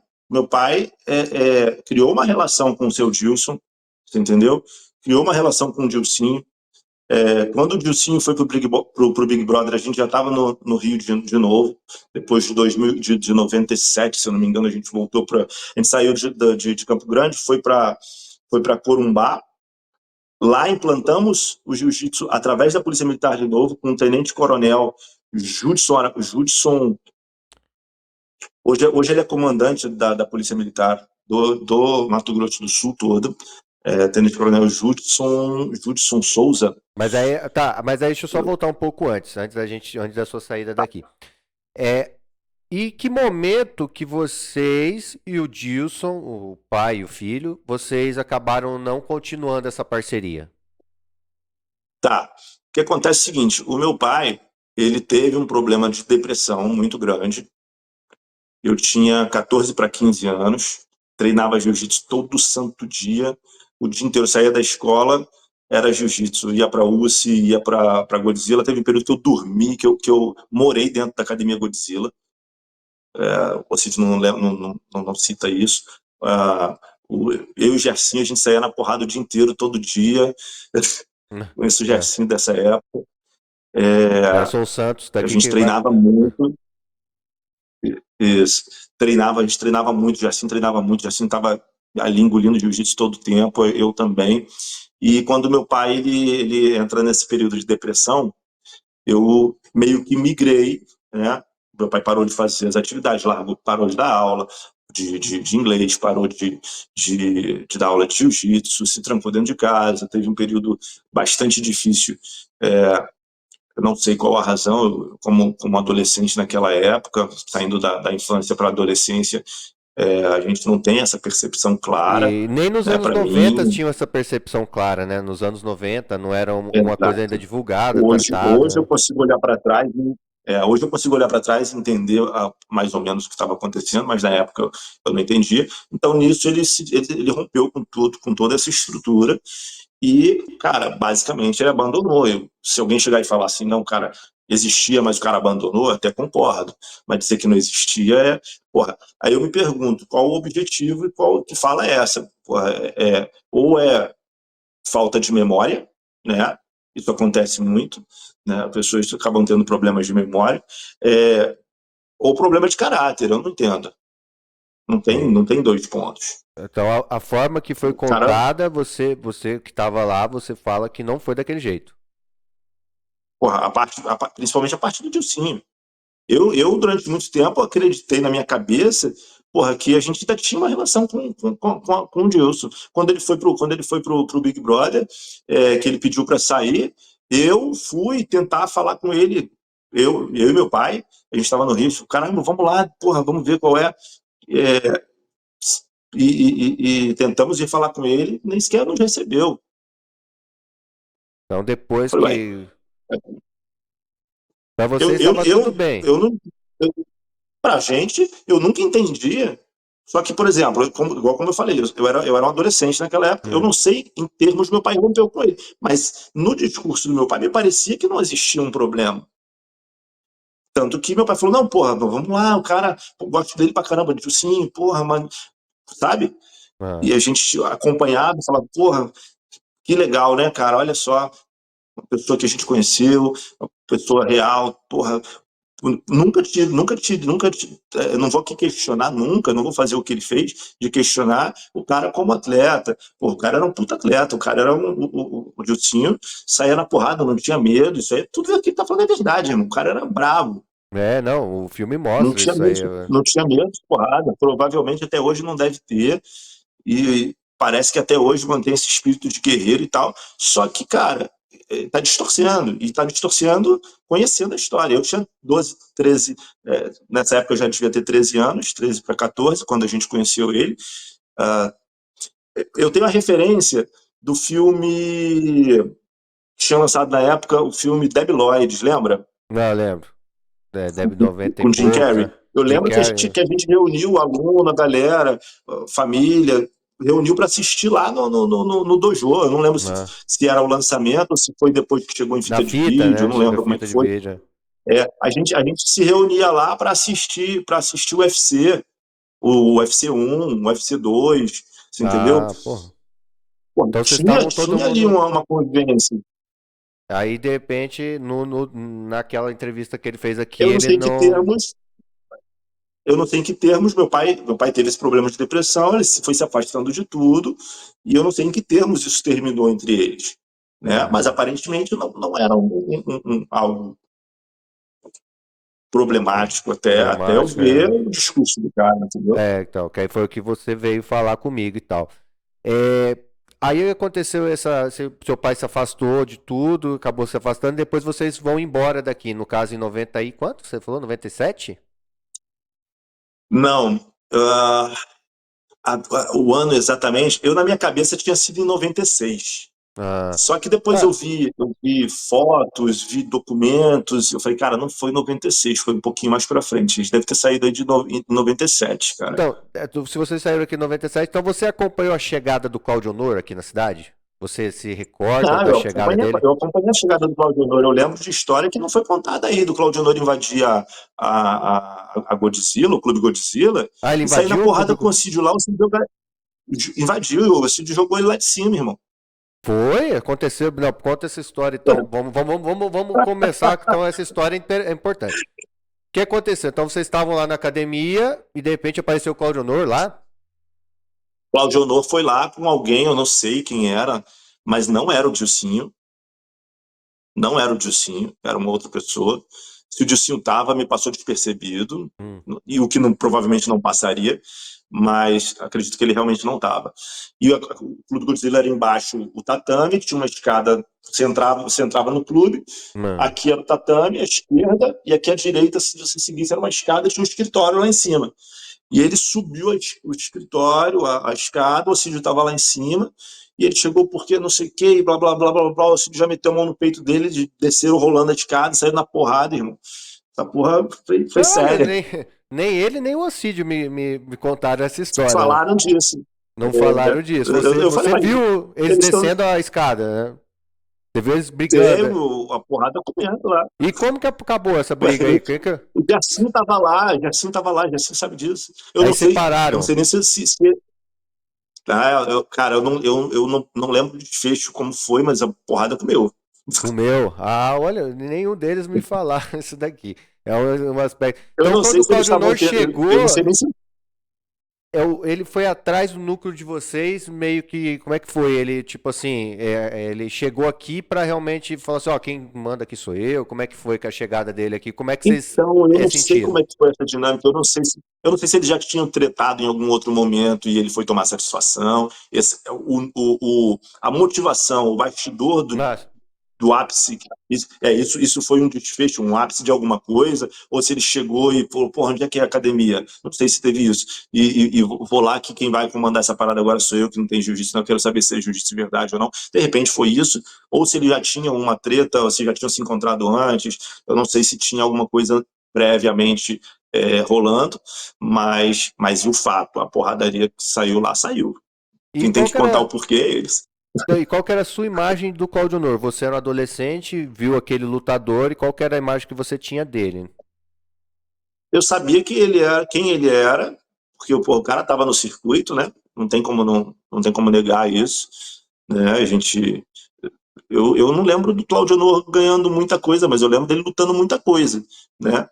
criou uma relação com o seu Dilson, você entendeu? Criou uma relação com o Dilcinho. Quando o Dilcinho foi pro Big Brother, a gente já estava no Rio de novo, depois de 2000, de 97, se eu não me engano, a gente voltou para. A gente saiu de Campo Grande, foi para Corumbá. Lá implantamos o jiu-jitsu através da Polícia Militar de novo, com o tenente-coronel Judson. Hoje ele é comandante da Polícia Militar do Mato Grosso do Sul todo. Tenente-coronel Judson Souza. Mas aí deixa eu só voltar um pouco antes da sua saída daqui. É, e que momento que vocês e o Dilson, o pai e o filho, vocês acabaram não continuando essa parceria? Tá. O que acontece é o seguinte: o meu pai, ele teve um problema de depressão muito grande. Eu tinha 14 para 15 anos, treinava jiu-jitsu todo santo dia, o dia inteiro saía da escola, era jiu-jitsu, ia para USI, ia para Godzilla. Teve um período que eu dormi, que eu morei dentro da academia Godzilla. O Cid não cita isso. Ah, eu e o Gersinho, a gente saía na porrada o dia inteiro, todo dia. Conheço o É. Gersinho dessa época. Gerson Santos, A daqui gente que vai. treinava muito. Isso. A gente treinava muito, o Gersinho treinava muito, o Gersinho estava ali engolindo jiu-jitsu todo o tempo, eu também. E quando meu pai ele entra nesse período de depressão, eu meio que migrei, né? Meu pai parou de fazer as atividades, largou, parou de dar aula de inglês, parou de dar aula de jiu-jitsu, se trancou dentro de casa, teve um período bastante difícil. Eu não sei qual a razão, como adolescente naquela época, saindo da infância para a adolescência, a gente não tem essa percepção clara, E nem nos né? anos Para 90 mim, tinham essa percepção clara, né? Nos anos 90 não era uma coisa ainda exato. divulgada, Hoje eu tratada. consigo olhar para trás, hoje eu consigo olhar para trás e entender mais ou menos o que estava acontecendo, mas na época eu não entendia. Então nisso ele rompeu com tudo, com toda essa estrutura. E, cara, basicamente ele abandonou. Se alguém chegar e falar assim, não, cara, existia, mas o cara abandonou, eu até concordo. Mas dizer que não existia porra. Aí eu me pergunto, qual o objetivo e qual que fala é essa? Porra, ou é falta de memória, né? Isso acontece muito, né? Pessoas acabam tendo problemas de memória, é, ou problema de caráter, eu não entendo. Não tem, Sim. não tem dois pontos. Então a forma que foi O cara, contada, você que estava lá, você fala que não foi daquele jeito. porra, principalmente a parte do Dilcinho. Eu, durante muito tempo, acreditei na minha cabeça, porra, que a gente ainda tinha uma relação com o Dilson. Quando ele foi pro Big Brother, que ele pediu para sair, eu fui tentar falar com ele. Eu e meu pai, a gente estava no Rio, caramba, vamos lá, porra, vamos ver qual é. É, e tentamos ir falar com ele, nem sequer nos recebeu. Então Eu depois falei, ué, que para eu, vocês eu, estava tudo eu, bem. eu não. Pra gente, eu nunca entendia. Só que, por exemplo, igual como eu falei, eu era um adolescente naquela época, eu Hum. não sei em termos meu pai rompeu com ele, mas no discurso do meu pai me parecia que não existia um problema. Tanto que meu pai falou, não, porra, vamos lá, o cara, pô, gosto dele pra caramba, disse sim, porra, mano, sabe? Ah. E a gente acompanhava, falava, porra, que legal, né, cara, olha só, uma pessoa que a gente conheceu, uma pessoa real, porra, nunca tive, não vou aqui questionar nunca, não vou fazer o que ele fez, de questionar o cara como atleta. Pô, o cara era um puta atleta, o cara era o Dilcinho, saía na porrada, não tinha medo, isso aí, tudo que ele tá falando é verdade, irmão. O cara era bravo, É, não, o filme não mostra tinha isso medo, aí. não tinha medo de porrada, provavelmente até hoje não deve ter, e parece que até hoje mantém esse espírito de guerreiro e tal, só que, cara, está distorcendo, e está distorcendo conhecendo a história. Eu tinha 12, 13, nessa época eu já devia ter 13 anos, 13 para 14, quando a gente conheceu ele. Eu tenho a referência do filme que tinha lançado na época, o filme Debi Lloyd, lembra? Não, eu lembro. Deve 90 e Com Jim poucos, Carrey. né? Eu Jim lembro Carrey. que a gente reuniu o aluno, a galera, a família, reuniu para assistir lá no dojo. Eu não lembro Ah, se era o lançamento ou se foi depois que chegou em na fita de fita, vídeo, né? eu não Chega a lembro como é fita que de foi. vídeo. A gente se reunia lá para assistir o UFC, o UFC 1, o UFC 2, você entendeu? Ah, porra. Pô, Então vocês tinha, estavam todo tinha ali mundo. uma convivência. Aí, de repente, naquela entrevista que ele fez aqui, Eu não ele sei em que não. termos, eu não sei em que termos meu pai teve esse problema de depressão, ele foi se afastando de tudo, e eu não sei em que termos isso terminou entre eles, né? Mas Ah, aparentemente não era algo problemático até eu problemático, ver é. o discurso do cara, entendeu? Então, que aí foi o que você veio falar comigo e tal. É, aí aconteceu essa. Seu pai se afastou de tudo, acabou se afastando, depois vocês vão embora daqui. No caso, em 90 e quanto? Você falou? 97? Não, o ano exatamente, eu na minha cabeça tinha sido em 96. Ah, Só que depois ah, eu vi fotos, vi documentos, eu falei, cara, não foi em 96, foi um pouquinho mais pra frente. A gente deve ter saído aí em 97, cara. então, se vocês saíram aqui em 97, então você acompanhou a chegada do Claudio Honor aqui na cidade? Você se recorda Não, da eu chegada acompanhei, dele? eu acompanhei a chegada do Claudio Honor. Eu lembro de história que não foi contada aí, do Claudio Honor invadir a Godzilla, o Clube Godzilla, Ah, ele e sair na invadiu o porrada clube? com o Cid lá, o Cid invadiu, o Cid jogou ele lá de cima, irmão. Foi? Aconteceu? Não, conta essa história então. Vamos começar, então essa história é importante. O que aconteceu? Então vocês estavam lá na academia e de repente apareceu o Claudio Honor lá? Claudio Honor foi lá com alguém, eu não sei quem era, mas não era o Dilcinho. Não era o Dilcinho, era uma outra pessoa. Se o Dilcinho estava, me passou despercebido, Hum, e o que provavelmente não passaria, mas acredito que ele realmente não estava. E o Clube Godzilla era embaixo o tatame, que tinha uma escada, você entrava no clube, mano. aqui era o tatame, à esquerda, e aqui à direita, se você seguisse, era uma escada, tinha um escritório lá em cima. E ele subiu o escritório, a escada, o Cídio estava lá em cima, e ele chegou porque não sei o que, blá, blá, blá, blá, blá, o Cídio já meteu a mão no peito dele, desceram rolando a escada, saíram na porrada, irmão. Essa porra foi Olha, séria. nem ele, nem o Ocídio me contaram essa história, né? Falaram disso. Não É, falaram disso. eu, Você, eu falei, você mas viu eles eles estão. descendo a escada, né? Você viu eles brigando. Teve a porrada comendo lá. E como que acabou essa Ué, briga aí? o Jacinho tava lá, Jacinho tava lá, Jacinho sabe disso. Eu Aí não sei, eu não separaram. sei nem cara, eu não lembro de desfecho como foi, mas a porrada comeu. O meu. Ah, olha, nenhum deles me falaram isso daqui. É um aspecto. Eu Então, não quando sei o se eles Claudio estavam Honor tendo. Eu não chegou, sei nem se. ele foi atrás do núcleo de vocês, meio que. Como é que foi? Ele, tipo assim, ele chegou aqui pra realmente falar assim: ó, quem manda aqui sou eu. Como é que foi com a chegada dele aqui? Como é que vocês Então, eu não sei como sentiram? é que foi essa dinâmica. Eu não sei se eles já tinham tretado em algum outro momento e ele foi tomar satisfação. A motivação, o bastidor Nossa, do ápice. Isso foi um desfecho, um ápice de alguma coisa, ou se ele chegou e falou, porra, onde é que é a academia? Não sei se teve isso. E vou lá que quem vai comandar essa parada agora sou eu, que não tem jiu-jitsu, não quero saber se é jiu-jitsu de verdade ou não. De repente foi isso, ou se ele já tinha uma treta, ou se já tinham se encontrado antes, eu não sei se tinha alguma coisa previamente rolando, mas o fato, a porradaria que saiu lá, saiu. e Quem tem qual que que contar o era, porquê é eles. e qual que era a sua imagem do Claudio Honor? Você era um adolescente, viu aquele lutador e qual que era a imagem que você tinha dele? Eu sabia que ele era quem ele era, porque pô, o cara estava no circuito, né? Não tem como negar isso, né? Eu não lembro do Claudio Honor ganhando muita coisa, mas eu lembro dele lutando muita coisa, né?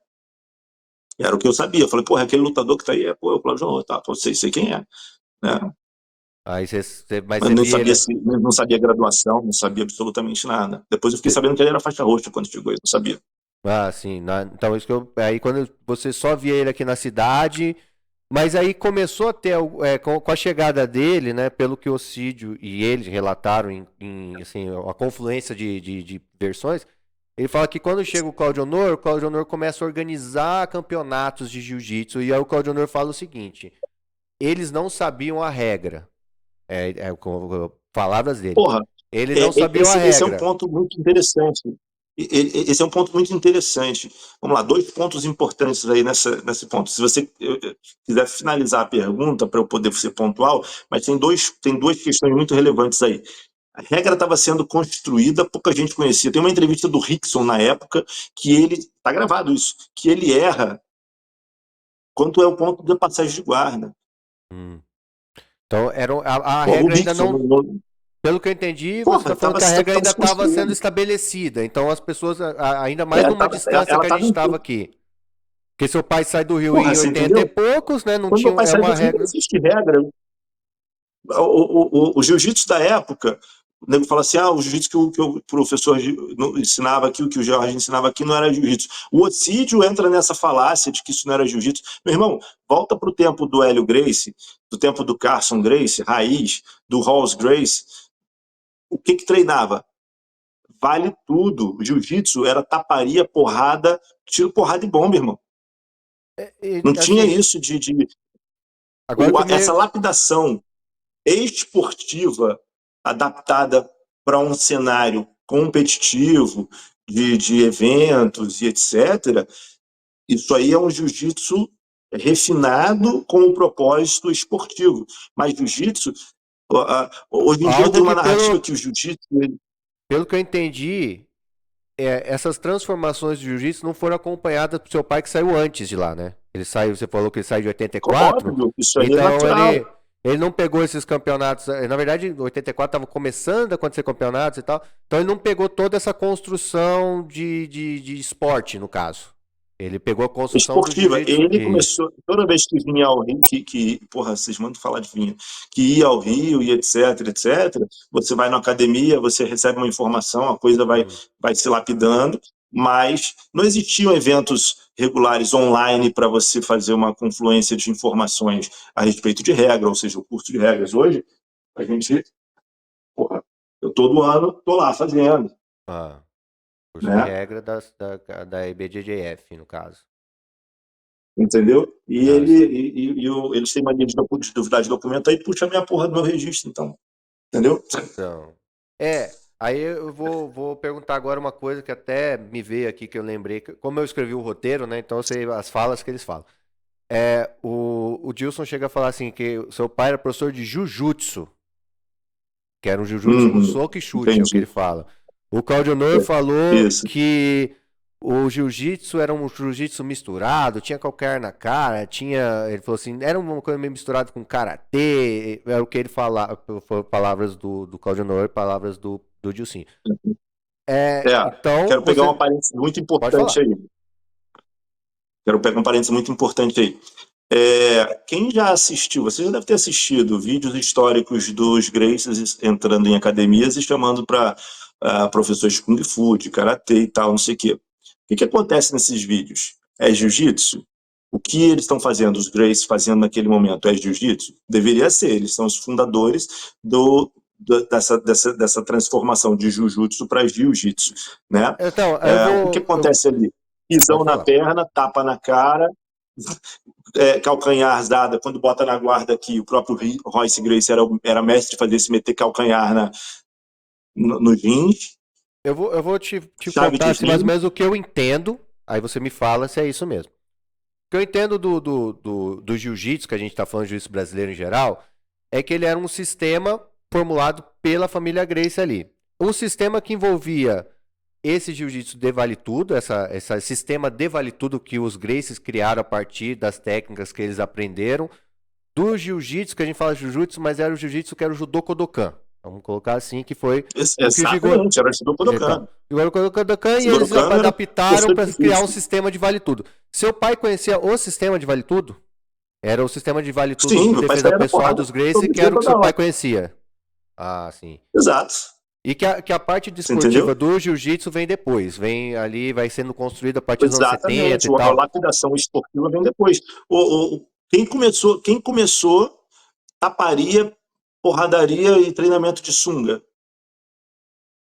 Era o que eu sabia. Eu falei, porra, aquele lutador que tá aí é o Claudio Honor, tá? Pô, sei quem é, né? Aí mas Mas você não via sabia ele. se, não sabia graduação, não sabia absolutamente nada. Depois eu fiquei sabendo que ele era faixa roxa quando chegou, eu não sabia. Ah, sim. Então, isso que eu. Aí quando você só via ele aqui na cidade, Mas aí começou a ter, com a chegada dele, né, pelo que o Cídio e eles relataram assim, a confluência de versões, ele fala que quando chega o Claudio Honor começa a organizar campeonatos de jiu-jitsu, e aí o Claudio Honor fala o seguinte, eles não sabiam a regra, com palavras dele, Porra, eles não sabiam a esse é um regra. ponto muito interessante. Esse é um ponto muito interessante. Vamos lá, 2 pontos importantes aí nesse ponto. Se você quiser finalizar a pergunta, para eu poder ser pontual, mas tem duas questões muito relevantes aí. A regra estava sendo construída, pouca gente conhecia. Tem uma entrevista do Rickson na época, que ele, está gravado isso, que ele erra quanto é o ponto de passagem de guarda. Então, a Porra, o regra ainda Rickson, não... Pelo que eu entendi, você está falando que a regra ainda estava sendo estabelecida. Então as pessoas, ainda mais numa distância que a gente estava aqui. Porque seu pai sai do Rio em 80 e poucos, né? Não Quando tinha meu pai sai do Rio, regra. não existe regra. O jiu-jitsu da época, o nego fala assim, o jiu-jitsu que o professor ensinava aqui, o que o Jorge ensinava aqui, não era jiu-jitsu. O Ocídio entra nessa falácia de que isso não era jiu-jitsu. Meu irmão, volta para o tempo do Hélio Gracie, do tempo do Carson Gracie, Raiz, do Rolls Gracie. O que treinava? Vale tudo. O jiu-jitsu era taparia, porrada, tiro, porrada e bomba, irmão. Não tinha Assim, isso essa lapidação esportiva adaptada para um cenário competitivo de eventos e etc. Isso aí é um jiu-jitsu refinado com um propósito esportivo. Mas jiu-jitsu, hoje em dia tem uma narrativa que o jiu-jitsu... Pelo que eu entendi, essas transformações de jiu-jitsu não foram acompanhadas do seu pai que saiu antes de lá, né? Ele saiu, você falou que ele saiu de 84. Óbvio, isso aí Então é natural. ele não pegou esses campeonatos. Na verdade, em 84 estava começando a acontecer campeonatos e tal. Então ele não pegou toda essa construção de esporte, no caso. Ele pegou a construção Esportiva. do jiu-jitsu. Ele começou, toda vez que vinha ao Rio, porra, vocês mandam falar de vinha, que ia ao Rio e etc, você vai na academia, você recebe uma informação, a coisa vai se lapidando, mas não existiam eventos regulares online para você fazer uma confluência de informações a respeito de regra, ou seja, o curso de regras. Hoje, a gente, porra, eu todo ano tô lá fazendo. Curso de regra da IBJJF, no caso. Entendeu? E eles têm mania de duvidar de documento, aí puxa a minha porra do meu registro, então. Entendeu? Então, aí eu vou perguntar agora uma coisa que até me veio aqui, que eu lembrei. Como eu escrevi o roteiro, né? Então eu sei as falas que eles falam. O Dilson chega a falar assim, que o seu pai era professor de Jujutsu. Que era um Jujutsu no soco e chute, entendi. é o que ele fala. O Claudio Honor falou que o jiu-jitsu era um jiu-jitsu misturado, tinha qualquer na cara, ele falou assim, era uma coisa meio misturada com karatê, era o que ele falava, palavras do Claudio Honor, palavras do Dilcinho. Então, quero pegar uma parêntese muito importante aí. Quero pegar um parêntese muito importante aí. Quem já assistiu, você já deve ter assistido vídeos históricos dos Gracies entrando em academias e chamando para professores de Kung Fu, de Karatê e tal, não sei o quê. O que acontece nesses vídeos? É jiu-jitsu? O que eles estão fazendo, os Gracies fazendo naquele momento, é jiu-jitsu? Deveria ser, eles são os fundadores dessa transformação de jiu-jitsu para jiu-jitsu, né? Então, o que acontece ali? Pisão na perna, tapa na cara, calcanhar dada, quando bota na guarda aqui, o próprio Royce Gracie era mestre de fazer se meter calcanhar no jeans. Eu vou te contar assim, mais ou menos o que eu entendo, aí você me fala se é isso mesmo. O que eu entendo do jiu-jitsu, que a gente está falando de jiu-jitsu brasileiro em geral, é que ele era um sistema formulado pela família Gracie ali. Um sistema que envolvia esse jiu-jitsu de vale tudo, esse sistema de vale tudo que os Gracies criaram a partir das técnicas que eles aprenderam, do jiu-jitsu, que a gente fala jiu-jitsu, mas era o jiu-jitsu que era o judô Kodokan. Vamos colocar assim, que foi... Exatamente, era o judô Kodokan. Igual o Kodokan, e eles adaptaram para criar um sistema de vale tudo. Seu pai conhecia o sistema de vale tudo? Era o sistema de vale tudo de defesa pessoal dos Gracie, que era o que seu pai conhecia. Ah, sim. Exato. E que a parte desportiva do jiu-jitsu vem depois. Vem ali, vai sendo construída a partir dos anos 70 e tal. A lapidação esportiva vem depois. Quem começou taparia, porradaria e treinamento de sunga?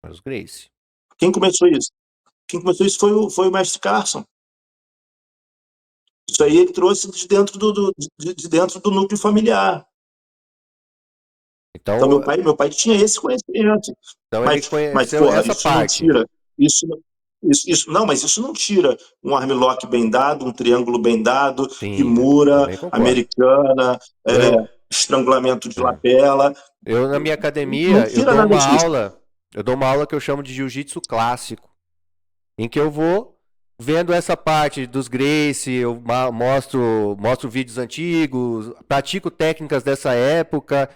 Os Gracie. Quem começou isso? Quem começou isso foi o mestre Carson. Isso aí ele trouxe de dentro do núcleo familiar. Então, Então, meu pai tinha esse conhecimento. ele Mas conheceu porra, essa isso não parte. tira. Mas isso não tira um armlock bem dado, um triângulo bem dado, Sim, kimura, também concordo. americana, Eu, estrangulamento de é, lapela. eu na minha Não academia, tira nada disso. eu dou uma aula que eu chamo de jiu-jitsu clássico, em que eu vou vendo essa parte dos Gracie, eu mostro vídeos antigos, pratico técnicas dessa época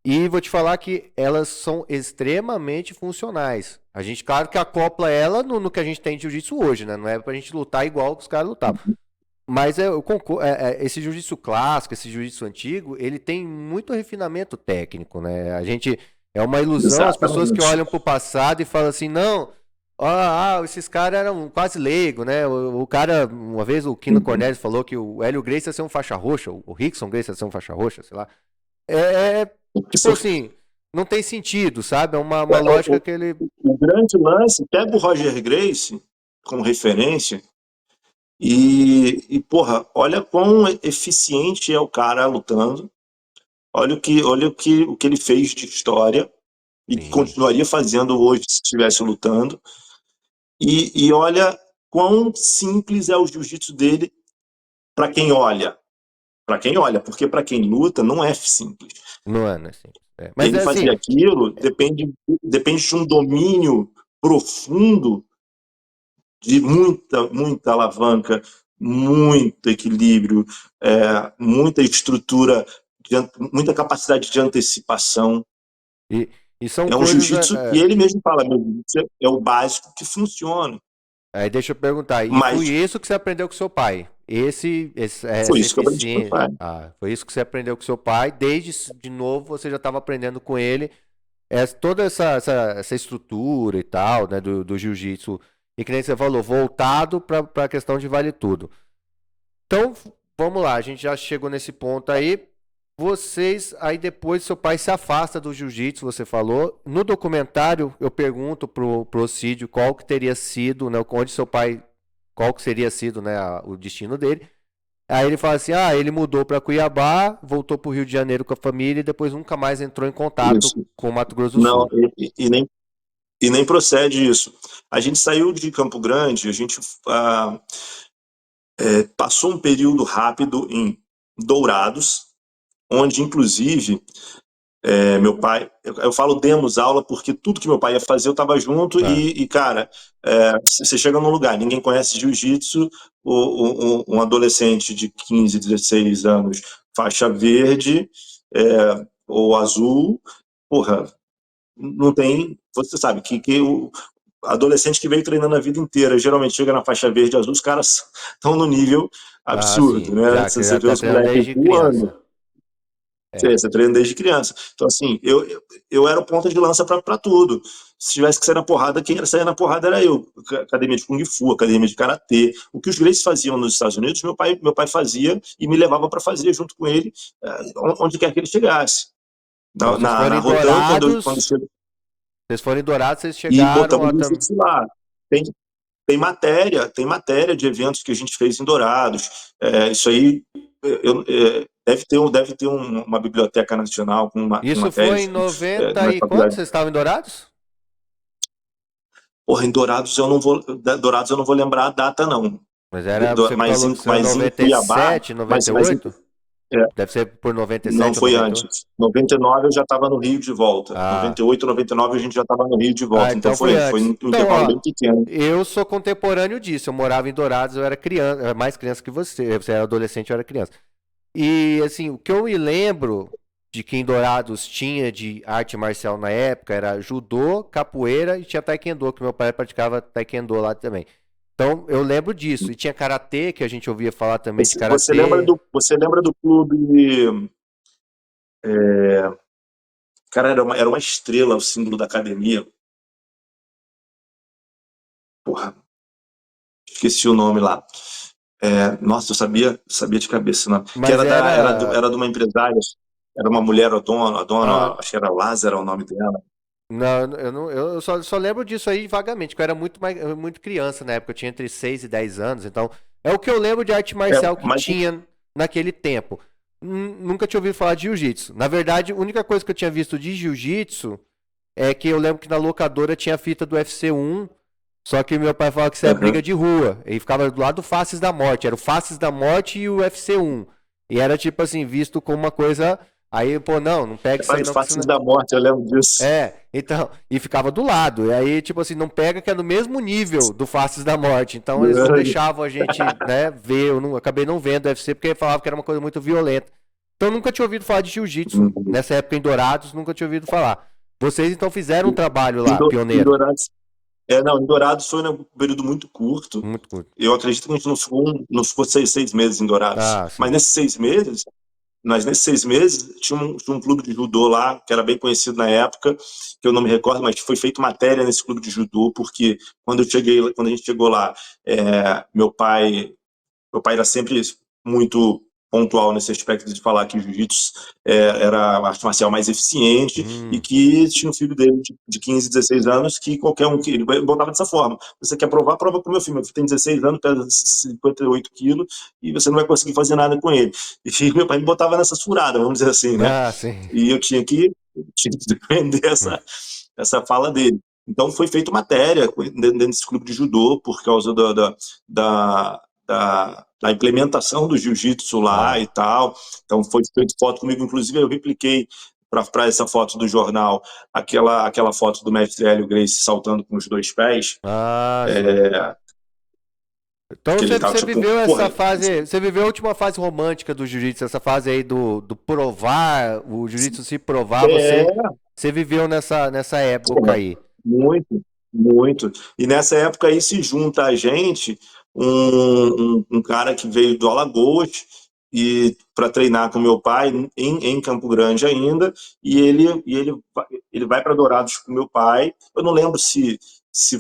e vou te falar que elas são extremamente funcionais. A gente, claro que acopla ela no que a gente tem de jiu-jitsu hoje, né? Não é pra gente lutar igual que os caras lutavam. Mas eu concordo, esse jiu-jitsu clássico, esse jiu-jitsu antigo, ele tem muito refinamento técnico, né? A gente é uma ilusão as pessoas que Exatamente. olham para o passado e falam assim, não, esses caras eram quase leigos, né? O cara, uma vez o Kino Uhum. Cornelius falou que o Hélio Gracie ia ser um faixa roxa, o Rickson Gracie ia ser um faixa roxa, sei lá. Tipo assim, não tem sentido, sabe? É uma lógica O, que ele. o grande lance, pega o Roger Gracie como referência porra, olha quão eficiente é o cara lutando. Olha o que ele fez de história e que Sim, continuaria fazendo hoje se estivesse lutando. E olha quão simples é o jiu-jitsu dele para quem olha. Para quem olha, porque para quem luta não é simples. não é, né? Assim, Mas Ele é assim, fazer aquilo depende de um domínio profundo, de muita alavanca, muito equilíbrio, muita estrutura, muita capacidade de antecipação. e, e são É um coisas. jiu-jitsu, e ele mesmo fala, meu jiu-jitsu é o básico que funciona. Aí deixa eu perguntar, e foi Mas isso que você aprendeu com seu pai? foi Essa isso que eu aprendi com o eficiência. pai. Foi isso que você aprendeu com seu pai, desde de novo você já estava aprendendo com ele toda essa estrutura e tal, né, do jiu-jitsu. E que nem você falou, voltado para a questão de vale tudo. Então, vamos lá, a gente já chegou nesse ponto aí. Vocês, aí depois seu pai se afasta do jiu-jitsu, você falou. No documentário, eu pergunto pro Cídio qual que teria sido, né, onde seu pai, qual que seria sido, né, o destino dele. Aí ele fala assim: ele mudou para Cuiabá, voltou para o Rio de Janeiro com a família e depois nunca mais entrou em contato Isso. com o Mato Grosso do Não, Sul. e nem procede isso. A gente saiu de Campo Grande, a gente ah, passou um período rápido em Dourados, onde, inclusive, meu pai, eu falo demos aula porque tudo que meu pai ia fazer eu estava junto Ah, cara, você chega num lugar, ninguém conhece jiu-jitsu, um adolescente de 15, 16 anos, faixa verde ou azul, porra, não tem, você sabe que o adolescente que veio treinando a vida inteira, geralmente chega na faixa verde e azul, os caras estão no nível absurdo, sim, né? já que Você já vê tá os treinando moleques desde voando. criança. É, Você treina desde criança. Então, assim, eu era o ponta de lança para tudo. Se tivesse que sair na porrada, quem ia sair na porrada era eu. Academia de Kung Fu, academia de Karatê. O que os Gracies faziam nos Estados Unidos, meu pai fazia e me levava para fazer junto com ele, onde quer que ele chegasse. então Na Rodan, quando chega, vocês foram em Dourados, vocês e chegaram botamos a jiu-jitsu lá. Tem, tem matéria de eventos que a gente fez em Dourados. Isso aí deve ter uma biblioteca nacional com Isso foi em matérias 90 nas e quanto faculdades. vocês estavam em Dourados? Porra, em Dourados eu não vou lembrar a data, não. Mas você Mas falou em, que saiu em mas em Cuiabá, 97, mas 98? é, Deve ser por não 97 ou foi 98. antes. 99 eu já estava no Rio de volta. Ah, 98, 99 a gente já estava no Rio de volta. Então então foi foi antes. um Então, intervalo ó, bem pequeno. eu sou contemporâneo disso. Eu morava em Dourados, eu era criança, era mais criança que você. Você era adolescente, eu era criança. E assim, o que eu me lembro de que em Dourados tinha de arte marcial na época era judô, capoeira e tinha taekwondo, que meu pai praticava taekwondo lá também. Então, eu lembro disso. E tinha karatê, que a gente ouvia falar também de Você lembra karatê. do clube? Cara, era uma estrela o símbolo da academia. Porra, esqueci o nome lá. Nossa, eu sabia de cabeça, não. Que Mas era. era de uma empresária, era uma mulher, a Ah, dona, acho que era Lázara o nome dela. não, eu, não, eu só lembro disso aí vagamente, que eu era muito criança na época, eu tinha entre 6 e 10 anos, então é o que eu lembro de arte marcial que Mas tinha naquele tempo. Nunca tinha ouvido falar de jiu-jitsu. Na verdade, a única coisa que eu tinha visto de jiu-jitsu é que eu lembro que na locadora tinha a fita do UFC 1, só que meu pai falava que isso é briga aham. de rua. Ele ficava do lado do Faces da Morte, era o Faces da Morte e o UFC 1. E era tipo assim, visto como uma coisa. Aí, pô, não pega isso Pai aí dos não, que isso Faces não. da Morte, eu lembro disso. Então, e ficava do lado. E aí, tipo assim, não pega que é no mesmo nível do Faces da Morte. Então eles não deixavam a gente, né, ver. Acabei não vendo o UFC porque falava que era uma coisa muito violenta. Então eu nunca tinha ouvido falar de jiu-jitsu. Uhum. Nessa época em Dourados, nunca tinha ouvido falar. Vocês então fizeram um trabalho Em, lá, Do- em pioneiro. Dourados, não, em Dourados foi um período muito curto. Muito curto. Eu acredito que a gente não ficou 6 meses em Dourados. Ah, Mas sim. nesses 6 meses, tinha um clube de judô lá, que era bem conhecido na época, que eu não me recordo, mas foi feita matéria nesse clube de judô, porque quando a gente chegou lá, meu pai era sempre muito pontual nesse aspecto de falar que o jiu-jitsu era a arte marcial mais eficiente e Hum. que tinha um filho dele de 15, 16 anos que qualquer um que ele botava dessa forma. Você quer provar? Prova com o meu filho. Meu filho tem 16 anos, pesa 58 quilos e você não vai conseguir fazer nada com ele. E meu pai me botava nessa furada, vamos dizer assim, né? Ah, sim. E eu tinha que defender essa fala dele. Então foi feita matéria dentro desse clube de judô por causa da, da implementação do jiu-jitsu lá e Ah, tal. Então foi feito foto comigo, inclusive eu repliquei para essa foto do jornal aquela foto do mestre Hélio Gracie saltando com os dois pés, ah, sim. Então que ele tava você tipo, viveu porra, essa fase, você viveu a última fase romântica do jiu-jitsu, essa fase aí do provar, o jiu-jitsu se provar, é, você viveu nessa época porra, aí. muito, muito. E nessa época aí se junta a gente um cara que veio do Alagoas e para treinar com meu pai em Campo Grande ainda, ele vai para Dourados com meu pai. Eu não lembro se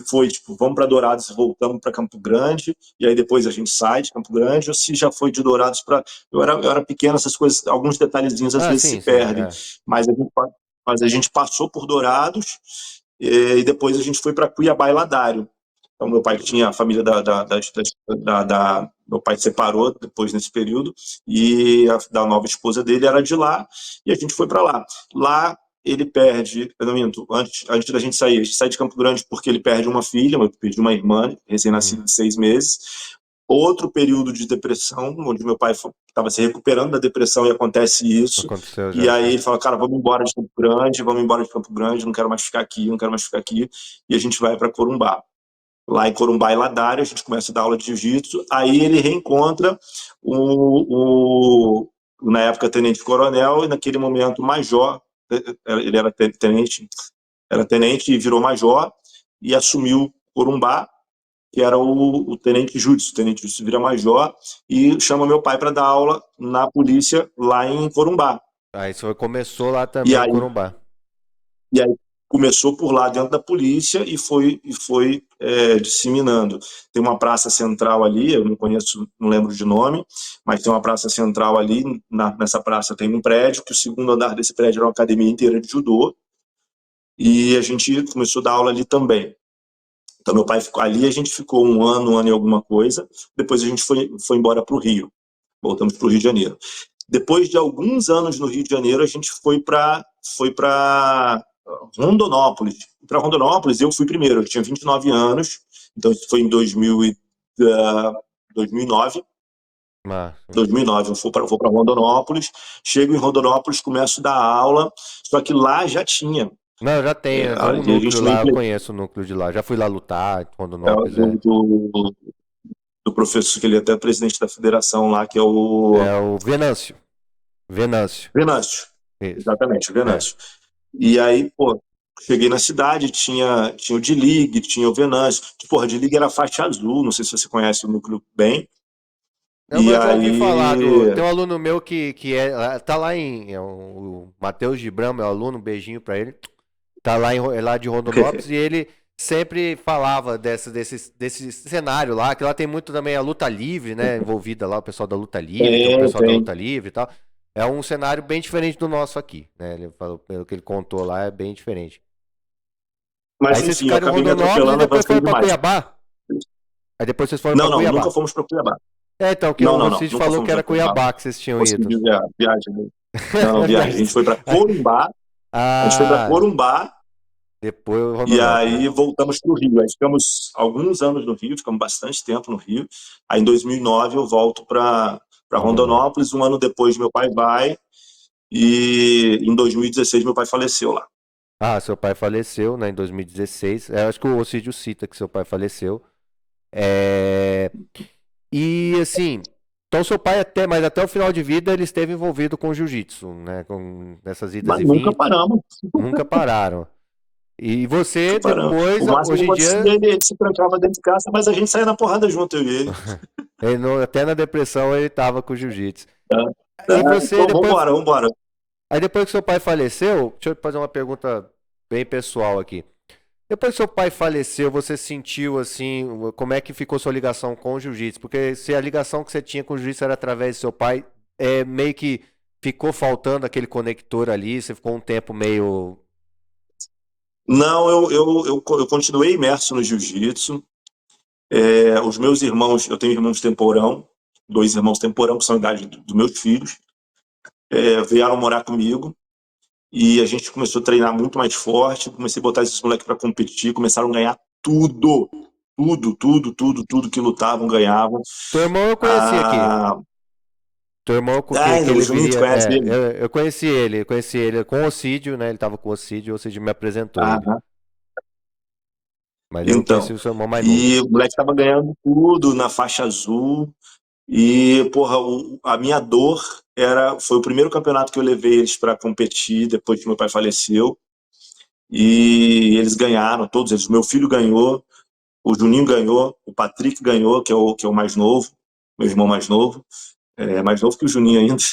foi tipo, vamos para Dourados e voltamos para Campo Grande, e aí depois a gente sai de Campo Grande, ou se já foi de Dourados para. Eu era pequeno, essas coisas, alguns detalhezinhos às Ah, vezes se sim, sim, perdem, é. mas a gente passou por Dourados e depois a gente foi para Cuiabá e Ladário. Então, meu pai tinha a família meu pai separou depois nesse período e da nova esposa dele era de lá e a gente foi para lá. Lá ele perde, eu não minto, antes da gente sai de Campo Grande porque ele perde uma filha, perde uma irmã recém-nascida Hum, de 6 meses. Outro período de depressão, onde meu pai estava se recuperando da depressão e acontece isso. aconteceu E já isso aí aí. ele fala, cara, vamos embora de Campo Grande, não quero mais ficar aqui, não quero mais ficar aqui. E a gente vai para Corumbá. Lá em Corumbá e Ladário, a gente começa a dar aula de jiu-jitsu. Aí ele reencontra na época, tenente-coronel, e naquele momento, major. Ele era tenente e virou major, e assumiu Corumbá, que era o tenente Júdice. O tenente Júdice vira major e chama meu pai para dar aula na polícia lá em Corumbá. Aí isso começou lá E também em aí Corumbá. E aí começou por lá dentro da polícia e foi disseminando. Tem uma praça central ali, eu não conheço, não lembro de nome, mas tem uma praça central ali. Nessa praça tem um prédio, que o segundo andar desse prédio era uma academia inteira de judô, e a gente começou a dar aula ali também. Então meu pai ficou ali, a gente ficou um ano e alguma coisa, depois a gente foi embora para o Rio, voltamos para o Rio de Janeiro. Depois de alguns anos no Rio de Janeiro, a gente foi para Rondonópolis. Para Rondonópolis, eu fui primeiro, eu tinha 29 anos, então isso foi em 2009. Mas, 2009, eu vou para Rondonópolis, chego em Rondonópolis, começo a dar aula, só que lá já tinha. não, já tem um A núcleo gente não lá, eu conheço o núcleo de lá. Já fui lá lutar, Rondonópolis, do, do, do professor, que ele é até presidente da federação lá, que é o é o Venâncio. Venâncio. Venâncio. Isso. Exatamente, o É. Venâncio. E aí, pô, cheguei na cidade, tinha o D-League, tinha o Venâncio. Porra, a D-League era faixa azul, não sei se você conhece o núcleo bem. E Eu já ouvi falar aí. tem um aluno meu que tá lá o Matheus Gibran, meu aluno, um beijinho pra ele. Tá lá lá de Rondonópolis e ele sempre falava desse cenário lá, que lá tem muito também a luta livre, né? Envolvida lá, o pessoal da luta livre, tem o pessoal da Tem. luta livre e tal. É um cenário bem diferente do nosso aqui, né? Ele falou, pelo que ele contou lá, é bem diferente. Aí Mas vocês enfim, eu ficaram em acabei me Rondonópolis e atropelando, depois avancei foram pra demais. Cuiabá? Aí depois vocês foram pra Não, não, nunca Cuiabá. fomos para Cuiabá. É, então, que Não, o não, não, Cid nunca falou que fomos para era Cuiabá. Cuiabá que vocês tinham ido. Consegui viagem. Não, não, viagem. A gente foi para Corumbá, a gente foi para Ah, Corumbá depois e Rondonópolis. aí voltamos para o Rio. Aí ficamos alguns anos no Rio, ficamos bastante tempo no Rio. Aí em 2009 eu volto para Rondonópolis. Rondonópolis. Um ano depois meu pai vai e em 2016 meu pai faleceu lá. Ah, seu pai faleceu, né, em 2016. Eu acho que o Ocídio cita que seu pai faleceu. É... E assim, então seu pai mas até o final de vida ele esteve envolvido com jiu-jitsu, né? Com nessas idas Mas e nunca vindas, paramos, nunca pararam. E nunca você paramos. depois, O máximo que hoje em acontecia, dia, ele se trancava dentro de casa, mas a gente saía na porrada junto, eu e ele. até na depressão ele estava com jiu-jitsu. Tá? E você Então, depois, vambora, vambora. aí depois que seu pai faleceu, deixa eu fazer uma pergunta bem pessoal aqui. Depois que seu pai faleceu, você sentiu assim, como é que ficou sua ligação com o jiu-jitsu? Porque se a ligação que você tinha com o jiu-jitsu era através do seu pai, meio que ficou faltando aquele conector ali, você ficou um tempo meio. Não, eu continuei imerso no jiu-jitsu. Os meus irmãos, eu tenho irmãos temporão, dois irmãos temporão, que são a idade dos meus filhos, vieram morar comigo e a gente começou a treinar muito mais forte. Comecei a botar esses moleques para competir, começaram a ganhar tudo, tudo, tudo, tudo, tudo que lutavam, ganhavam. Teu irmão eu conheci aqui. Ah, Teu irmão que o ele Juninho, tu viria. conhece ele? Eu conheci ele com o Ocídio, né? Ele tava com o Ocídio me apresentou ele. Ah, Mas eu não conheci então. o seu irmão mais novo. E o moleque tava ganhando tudo na faixa azul. E, porra, a minha dor foi o primeiro campeonato que eu levei eles para competir depois que meu pai faleceu. E eles ganharam, todos eles. O meu filho ganhou, o Juninho ganhou, o Patrick ganhou, que é o mais novo, meu irmão mais novo, mais novo que o Juninho ainda.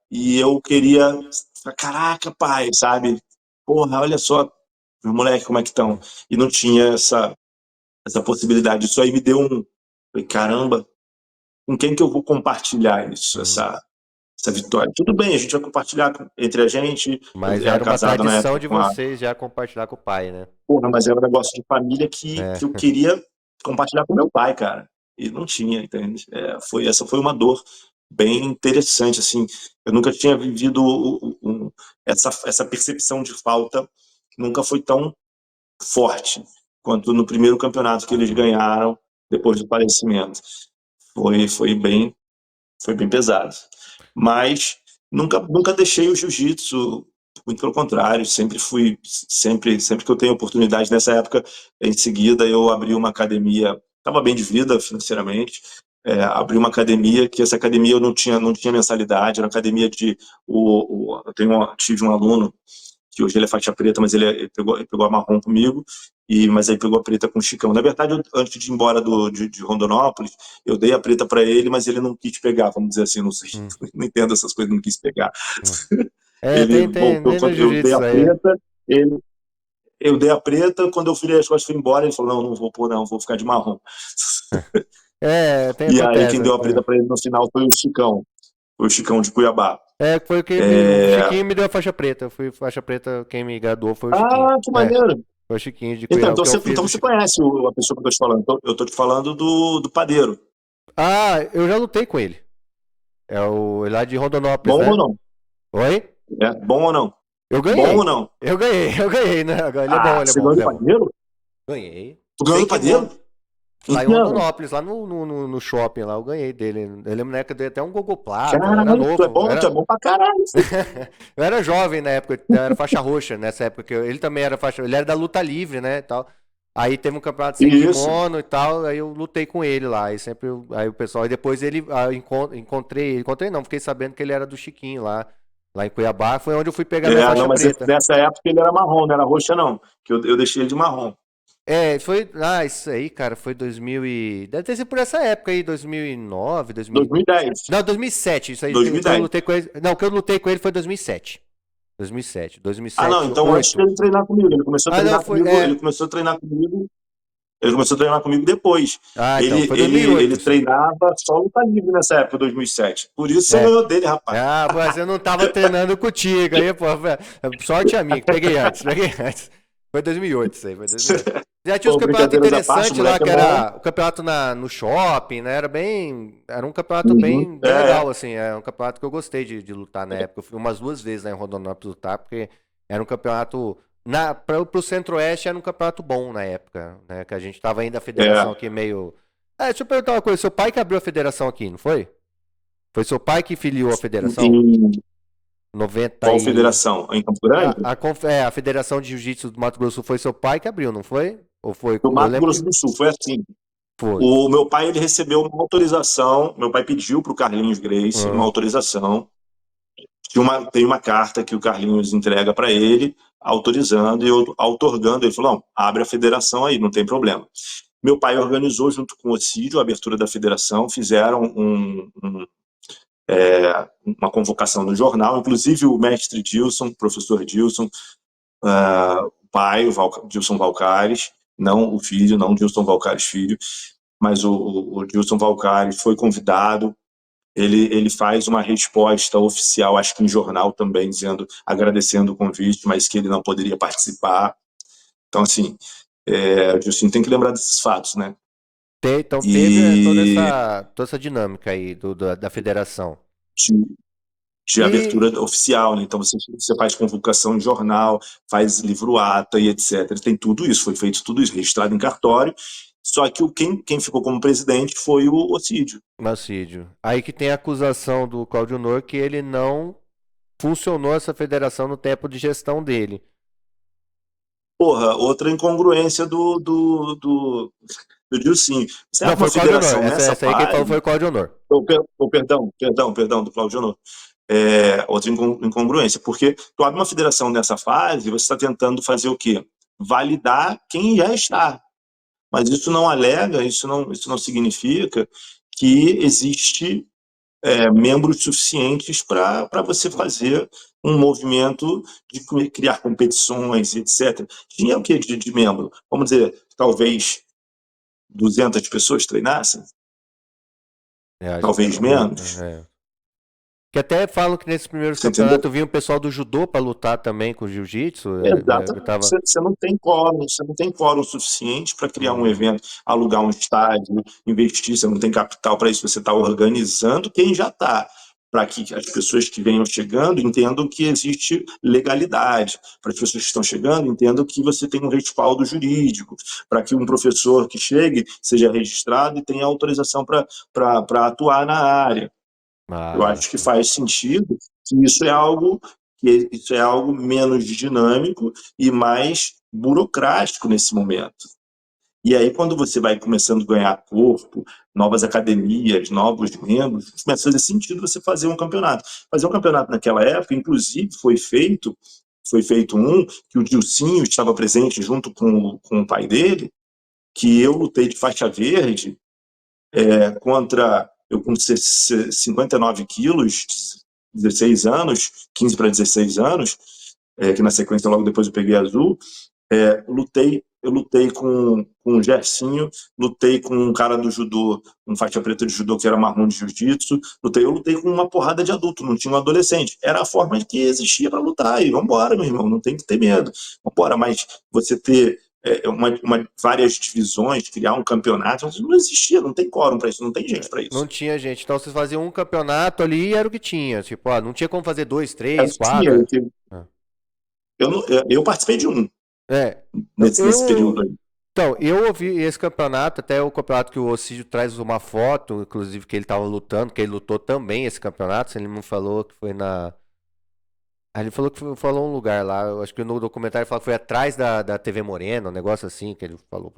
E eu queria, caraca, pai, sabe? Porra, olha só, os moleques como é que estão. E não tinha essa possibilidade. Isso aí me deu falei, caramba, com quem que eu vou compartilhar isso, Uhum. essa vitória? Tudo bem, a gente vai compartilhar entre a gente. Eu Mas era era uma casado na tradição época de com a vocês já compartilhar com o pai, né? porra, mas era um negócio de família É. que eu queria compartilhar com meu pai, cara. E não tinha, entende? Essa foi uma dor bem interessante, assim. Eu nunca tinha vivido essa percepção de falta, nunca foi tão forte quanto no primeiro campeonato que eles Uhum. ganharam depois do falecimento. Foi bem, foi bem pesado. Mas nunca deixei o jiu-jitsu, muito pelo contrário, sempre que eu tenho oportunidade. Nessa época, em seguida, eu abri uma academia, estava bem de vida financeiramente, abri uma academia, que essa academia eu não tinha mensalidade, era uma academia tive um aluno que hoje ele é faixa preta, mas ele pegou a marrom comigo, mas aí pegou a preta com o Chicão. Na verdade, antes de ir embora de Rondonópolis, eu dei a preta para ele, mas ele não quis pegar, vamos dizer assim, não sei, Uhum. não entendo essas coisas, não quis pegar. Uhum. Ele voltou, Tem no quando eu dei jiu-jitsu a aí. preta, eu dei a preta, quando eu virei as costas e fui embora, ele falou, não vou pôr não, vou ficar de marrom. E aí Acontece. quem deu a preta para ele no final foi o Chicão de Cuiabá. Foi o Chiquinho me deu a faixa preta. Eu fui faixa preta, quem me graduou foi o Chiquinho. Ah, que maneiro! Foi o Chiquinho de Então, Cuiabá, que eu fiz então o você Chiquinho. conhece a pessoa que eu tô te falando. Eu tô te falando do padeiro. Ah, eu já lutei com ele. É o lá de Rondonópolis, Bom ou né? não? Oi? Bom ou não? Eu Bom ou ganhei. não? Eu ganhei, né? Agora ele é bom, Ah, ele é você bom, ganhou ele do é bom. padeiro? Ganhei. Tu ganhou Sem do padeiro? kimono. Em Lá em que ano? Rondonópolis, lá no shopping lá, eu ganhei dele. Eu lembro na época dele até um Gogoplata, eu era Caralho, novo, tu é bom pra caralho. eu era jovem na época, eu era faixa roxa nessa época, ele também era faixa, ele era da luta livre, né, e tal. Aí teve um campeonato sem Isso. kimono e tal, aí eu lutei com ele lá, e sempre, aí o pessoal, e depois encontrei não, fiquei sabendo que ele era do Chiquinho lá em Cuiabá, foi onde eu fui pegar minha Não, faixa mas preta. nessa época ele era marrom, não era roxa, não. Que eu deixei ele de marrom. Isso aí, cara, foi 2000 deve ter sido por essa época aí, 2009, 2000. 2010. Não, 2007, isso aí que eu 2010. lutei com ele. Não, que eu lutei com ele foi 2007. 2007. Ah, não, 2007, então antes 8. dele treinar comigo. Ele começou a Ah, não, treinar foi. comigo, ele começou a treinar comigo. Ele começou a treinar comigo depois. Ah, então, Ele, foi ele, 2008 ele isso. treinava só luta livre nessa época, 2007. Por isso você É. ganhou dele, rapaz. Ah, mas eu não tava treinando contigo aí, pô. Sorte a minha, que peguei antes. Foi 2008 isso aí, foi 2008. Já tinha uns Pô, campeonatos brincadeiras à parte, o interessantes lá, moleque é que bom. era o campeonato no shopping, né? Era um campeonato Uhum. bem legal, assim. É um campeonato que eu gostei de lutar na época. Eu fui umas 2 vezes lá em Rondonópolis lutar, porque era um campeonato. Pro Centro-Oeste era um campeonato bom na época, né? Que a gente tava ainda a federação É, aqui meio. Deixa eu perguntar uma coisa. Seu pai que abriu a federação aqui, não foi? Foi seu pai que filiou a federação? em 90 qual e. federação? Em Campo Grande? A Federação de Jiu-Jitsu do Mato Grosso do Sul foi seu pai que abriu, não foi? Ou foi. Do Eu Mato lembro Grosso que do Sul, foi assim. foi. O meu pai, ele recebeu uma autorização, meu pai pediu para o Carlinhos Gracie uma Aham. autorização. Tem uma carta que o Carlinhos entrega para ele, autorizando e outorgando. Ele falou: não, abre a federação aí, não tem problema. Meu pai organizou, junto com o Ocídio, a abertura da federação, fizeram uma convocação no jornal, inclusive o mestre Dilson, o professor Dilson, o pai, o Dilson Valcares, não o filho, não o Dilson Valcares filho, mas o Dilson Valcares foi convidado. Ele faz uma resposta oficial, acho que em jornal também, agradecendo o convite, mas que ele não poderia participar. Então, assim, o Dilson tem que lembrar desses fatos, né? Então teve E toda essa dinâmica aí da federação. de, de E. abertura oficial, né? Então você faz convocação em jornal, faz livro-ata e etc. Tem tudo isso, foi feito tudo isso, registrado em cartório. Só que quem ficou como presidente foi o Ocídio. Macídio. Aí que tem a acusação do Claudio Honor que ele não funcionou essa federação no tempo de gestão dele. Porra, outra incongruência do Dilcinho. Você Não, abre foi uma o Claudio Honor. federação nessa Essa aí quem falou foi fase. o Claudio Honor. Perdão, do Claudio Honor. Outra incongruência, porque tu abre uma federação nessa fase, você está tentando fazer o quê? Validar quem já está. Mas isso não alega, isso não significa que existe membros suficientes para você fazer um movimento de criar competições, etc. Tinha o que de membro? Vamos dizer, talvez 200 pessoas treinassem? Acho que Talvez era muito. menos? Que até falam que nesse primeiro Você entendeu? campeonato vinha o pessoal do judô para lutar também com o jiu-jitsu. Eu Exatamente. tava. Você não tem quórum suficiente para criar um Uhum. evento, alugar um estádio, investir, você não tem capital para isso, você está organizando quem já está, para que as pessoas que venham chegando entendam que existe legalidade, para as pessoas que estão chegando entendam que você tem um respaldo jurídico, para que um professor que chegue seja registrado e tenha autorização para atuar na área. Eu Ah, acho que faz sentido que isso é algo menos dinâmico e mais burocrático nesse momento. E aí, quando você vai começando a ganhar corpo, novas academias, novos membros, começa a fazer sentido você fazer um campeonato. Fazer um campeonato naquela época, inclusive, foi feito um que o Dilcinho estava presente junto com o pai dele, que eu lutei de faixa verde contra eu com 59 quilos, 16 anos, 15 para 16 anos, que na sequência logo depois eu peguei azul, eu lutei com o Gersinho, lutei com um cara do judô, um faixa preta de judô que era marrom de jiu-jitsu, eu lutei com uma porrada de adulto, não tinha um adolescente. Era a forma que existia para lutar, e vambora, meu irmão, não tem que ter medo. Vambora, mas você ter várias divisões, criar um campeonato, não existia, não tem quórum para isso, não tem gente para não isso. tinha gente. Então vocês faziam um campeonato ali e era o que tinha. Tipo, não tinha como fazer dois, É o três, que tinha. quatro. Ah. Eu participei de um É. nesse período aí. Então, eu ouvi esse campeonato, até o campeonato que o Ocídio traz uma foto, inclusive que ele estava lutando, que ele lutou também esse campeonato, se ele não falou que foi na. Ah, ele falou que falou um lugar lá, eu acho que no documentário ele falou que foi atrás da TV Morena, um negócio assim que ele falou.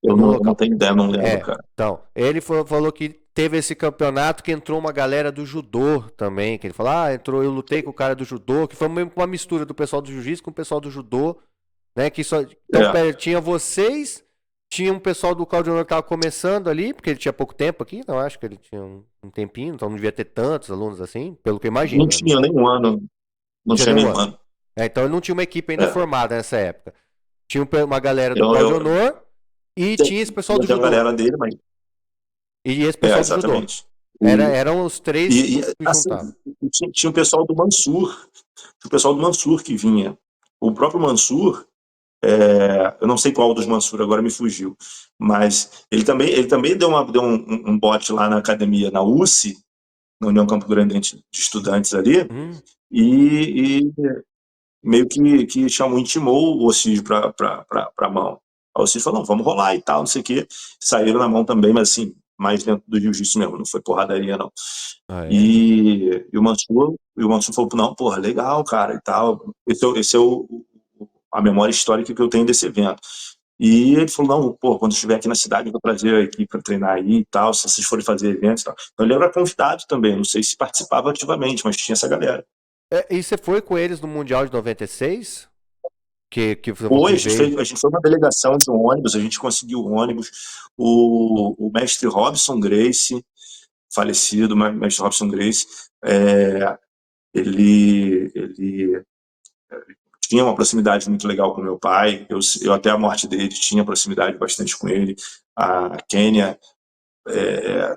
Em Eu algum não local. tenho ideia, não lembro, É, cara. então, ele falou que teve esse campeonato que entrou uma galera do judô também, que ele falou, entrou, eu lutei com o cara do judô, que foi meio uma mistura do pessoal do jiu-jitsu com o pessoal do judô, né, que só, então, É. tinha vocês, tinha um pessoal do Claudio Honor que tava começando ali, porque ele tinha pouco tempo aqui, não acho que ele tinha um tempinho, então não devia ter tantos alunos assim, pelo que eu Não imagino, né? tinha nenhum ano. Não Não tinha tinha nenhum nenhum ano. ano. Então ele não tinha uma equipe ainda É. formada nessa época. Tinha uma galera do Eu, pau de eu, honor e tinha esse pessoal do tinha a judô. galera dele, mas. E esse pessoal do judô. Exatamente. Eram os três E, que assim, juntavam. tinha o pessoal do Mansur, tinha o pessoal do Mansur que vinha. O próprio Mansur, eu não sei qual dos Mansur, agora me fugiu, mas ele também deu um bote lá na academia, na UCE, na União Campo Grandense de Estudantes ali, Hum, e meio que chamou, intimou o Ocídio pra mão. Aí o Ocídio falou, não, vamos rolar e tal, não sei o quê. Saíram na mão também, mas assim, mais dentro do jiu-jitsu mesmo, não foi porradaria, não. ah, é. E o Mansur falou, não, porra, legal, cara, e tal. A memória histórica que eu tenho desse evento. E ele falou, não, pô, quando eu estiver aqui na cidade, eu vou trazer a equipe para treinar aí e tal, se vocês forem fazer eventos e tal. Então ele era convidado também, não sei se participava ativamente, mas tinha essa galera. E você foi com eles no Mundial de 96? Que você falou Foi, que veio. a gente foi uma delegação de um ônibus, a gente conseguiu o ônibus. O mestre Robson Grace, falecido, mestre Robson Grace, ele tinha uma proximidade muito legal com meu pai. Eu até a morte dele tinha proximidade bastante com ele. A Kênia,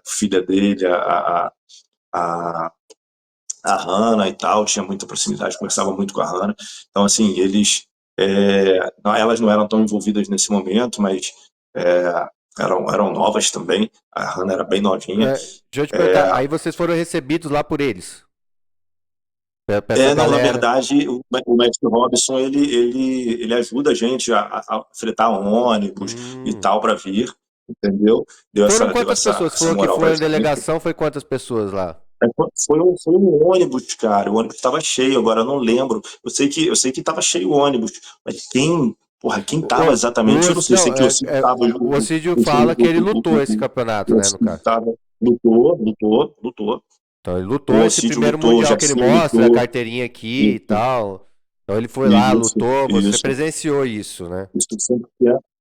filha dele, a, a Hannah e tal, tinha muita proximidade, conversava muito com a Hannah. Então, assim, elas não eram tão envolvidas nesse momento, mas é, eram novas também. A Hannah era bem novinha. Deixa eu te perguntar, aí vocês foram recebidos lá por eles? Pra essa Não, na galera. verdade, o mestre Robson, ele ajuda a gente a fretar ônibus e Hum. tal para vir, entendeu? Deu Foram essa, deu quantas essa, pessoas? Você essa falou que moral pra foi em gente. delegação, foi quantas pessoas lá? Foi um ônibus, cara. O ônibus estava cheio, agora eu não lembro. Eu sei que estava cheio o ônibus, mas quem estava exatamente, eu não sei. Eu Não, sei que o Cid estava. o Ocídio fala que ele lutou esse campeonato, O né, no Cid caso. estava. Lutou. Então ele O lutou esse Cid primeiro lutou, o mundial que ele Jacinho mostra, a lutou. carteirinha aqui e Isso, tal. Então ele foi lá, isso, lutou, você isso. presenciou isso, né? Isso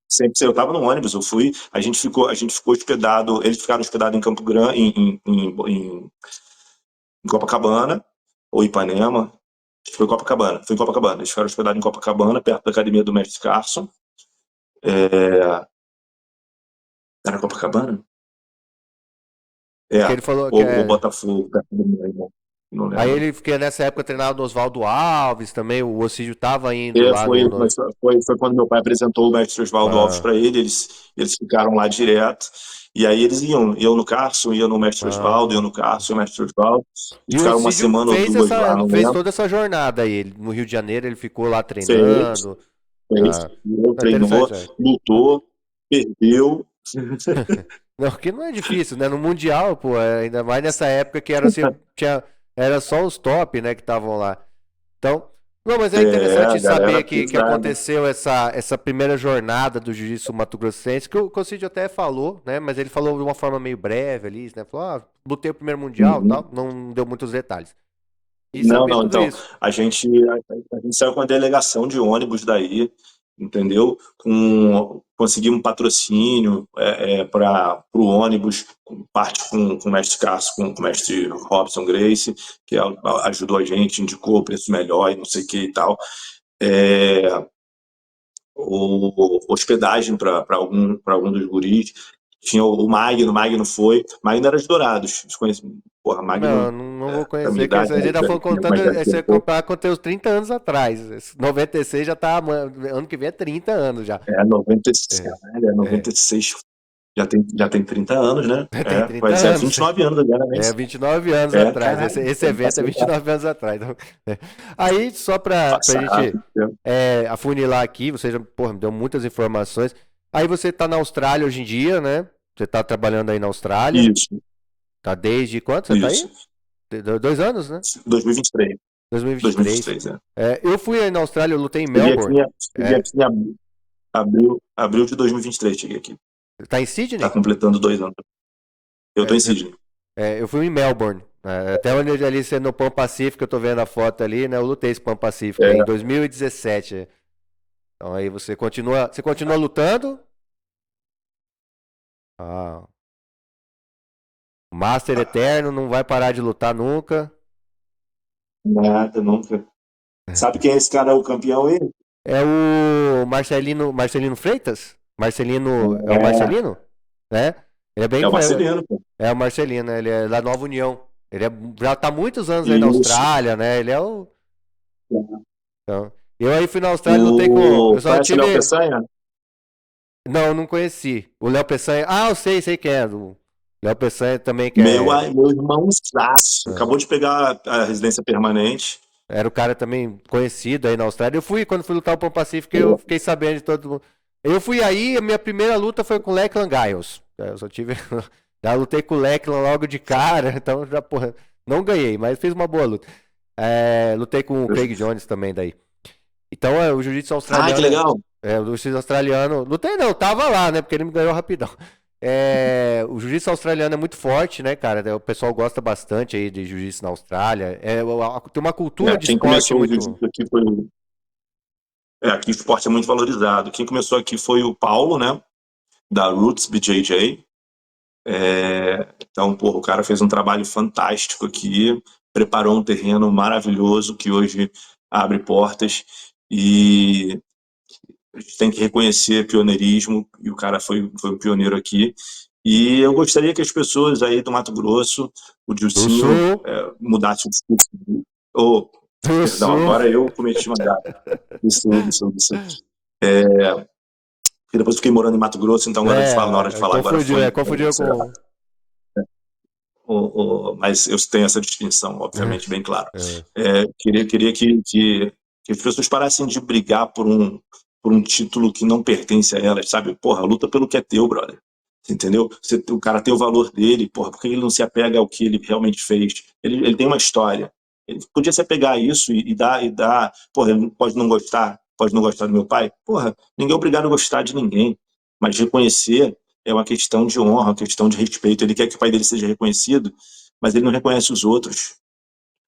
sempre eu estava no ônibus, eu fui, a gente ficou hospedado, eles ficaram hospedados em Campo Grande, em Copacabana, ou Ipanema. Acho que foi em Copacabana. Eles ficaram hospedados em Copacabana, perto da academia do Mestre Carson. Era Copacabana? Que ele falou que Ou é. Botafogo, perto do meu irmão. Não Aí lembro. ele fiquei nessa época treinado no Oswaldo Alves também, o Ocídio tava indo lá Foi, mas foi quando meu pai apresentou o mestre Oswaldo Alves Ah, para ele, eles ficaram lá direto, e aí eles iam no Carson, iam no mestre Oswaldo, iam ah. no Carson, o mestre Oswaldo, e E o ficaram uma Ocídio semana ou duas lá, não fez lembro. toda essa jornada aí. No Rio de Janeiro ele ficou lá Fez, treinando. fez, Ah, treinou, interessante, velho. lutou, perdeu. Não, que não é difícil, né? No Mundial, pô, ainda mais nessa época que era, assim, era só os top, né, que estavam lá. Então, não, mas é A interessante galera saber que pesada. aconteceu essa primeira jornada do Jiu-Jitsu Mato Grossense, que o Cid até falou, né? Mas ele falou de uma forma meio breve ali, né? Falou, lutei o primeiro Mundial e Uhum. tal, não deu muitos detalhes. E Não, saber não, tudo então, isso. a gente saiu com a delegação de ônibus daí, entendeu? Conseguimos um patrocínio para o ônibus, parte com o mestre Cássio, com o mestre Robson Grace, que ajudou a gente, indicou o preço melhor e não sei o que e tal. É, Hospedagem para algum dos guris. Tinha o Magno foi. Magno era de Dourados. Porra, Não, Magno, não vou da minha conhecer, que a idade, né? gente ainda foi Tinha contando mais velho que esse eu, pô. campeonato aconteceu uns 30 anos atrás. Esse 96 já tá, ano que vem é 30 anos já. 96, É, é. 96, já tem 30 anos, né? Tem 30 Vai ser anos. 29 anos agora, né? 29 anos atrás. Caralho, Esse evento é passou 29 anos atrás. Então, Aí, só pra gente rápido. afunilar aqui, você já, porra, me deu muitas informações. Aí você tá na Austrália hoje em dia, né? Você tá trabalhando aí na Austrália. Isso, Tá desde quanto você tá isso. aí? 2 anos, né? 2023, 2023. 2023, é. Eu fui aí na Austrália, eu lutei em Cheguei aqui, Melbourne. cheguei É, aqui em abril de 2023, cheguei aqui. tá em Tá Sydney? completando 2 anos. Eu tô É, em Sydney. eu fui em Melbourne. Até onde ali no Pan Pacífico, eu tô vendo a foto ali, né? Eu lutei esse Pan Pacífico aí em É, 2017. Então aí você continua lutando? Ah, Master Eterno, não vai parar de lutar nunca. nada, nunca. Sabe quem é esse cara, o campeão aí? É o Marcelino Freitas? Marcelino, é o É, Marcelino? Né? Ele é bem, é o Marcelino, pô. é o Marcelino, né? Ele é da Nova União. Ele já tá há muitos anos aí na Isso. Austrália, né? Ele é o. Então, eu aí fui na Austrália, lutei com. Eu só Conhece o Léo tive. Peçanha? Não, não conheci. O Léo Peçanha. Ah, eu sei quem é. O Léo Peçanha também que é. Meu irmãozaço. Ah, Acabou de pegar a residência permanente. era o cara também conhecido aí na Austrália. Eu fui, quando fui lutar o Pan Pacífico, eu fiquei sabendo de todo mundo. Eu fui aí, a minha primeira luta foi com o Lachlan Giles. Eu só tive. Já lutei com o Lachlan logo de cara, então já, porra, não ganhei, mas fiz uma boa luta. É, lutei com o Craig Jones também daí. Então, o jiu-jitsu Ah, que australiano, legal. o jiu-jitsu australiano, lutei não, tava lá, né, porque ele me ganhou rapidão. É, o jiu-jitsu australiano é muito forte, né, cara? O pessoal gosta bastante aí de jiu-jitsu na Austrália. Tem uma cultura de Quem esporte começou o muito. jiu-jitsu aqui foi. Aqui o esporte é muito valorizado. Quem começou aqui foi o Paulo, né? Da Roots BJJ. Então, porra, o cara fez um trabalho fantástico aqui, preparou um terreno maravilhoso que hoje abre portas e a gente tem que reconhecer pioneirismo e o cara foi um pioneiro aqui. E eu gostaria que as pessoas aí do Mato Grosso, o Do Dilcinho, sul, mudasse o discurso. Oh, do perdão, sul. agora eu cometi uma gafe. Isso. Porque depois eu fiquei morando em Mato Grosso, então agora eu te falo, na hora de falar agora Confundiu, foi. confundiu com. Mas eu tenho essa distinção, obviamente, bem claro. É. Queria que as pessoas parassem de brigar por um título que não pertence a elas, sabe? Porra, luta pelo que é teu, brother. Entendeu? O cara tem o valor dele, porra, porque ele não se apega ao que ele realmente fez? Ele tem uma história. Ele podia se apegar a isso e dar. Porra, ele pode não gostar do meu pai. Porra, ninguém é obrigado a gostar de ninguém. Mas reconhecer é uma questão de honra, uma questão de respeito. Ele quer que o pai dele seja reconhecido, mas ele não reconhece os outros.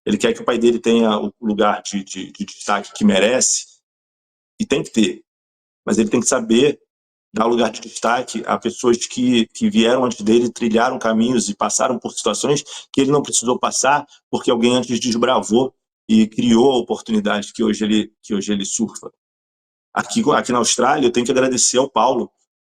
Ele quer que o pai dele tenha o lugar de destaque que merece, e tem que ter, mas ele tem que saber dar lugar de destaque a pessoas que vieram antes dele, trilharam caminhos e passaram por situações que ele não precisou passar, porque alguém antes desbravou e criou a oportunidade que hoje ele surfa. Aqui na Austrália, eu tenho que agradecer ao Paulo.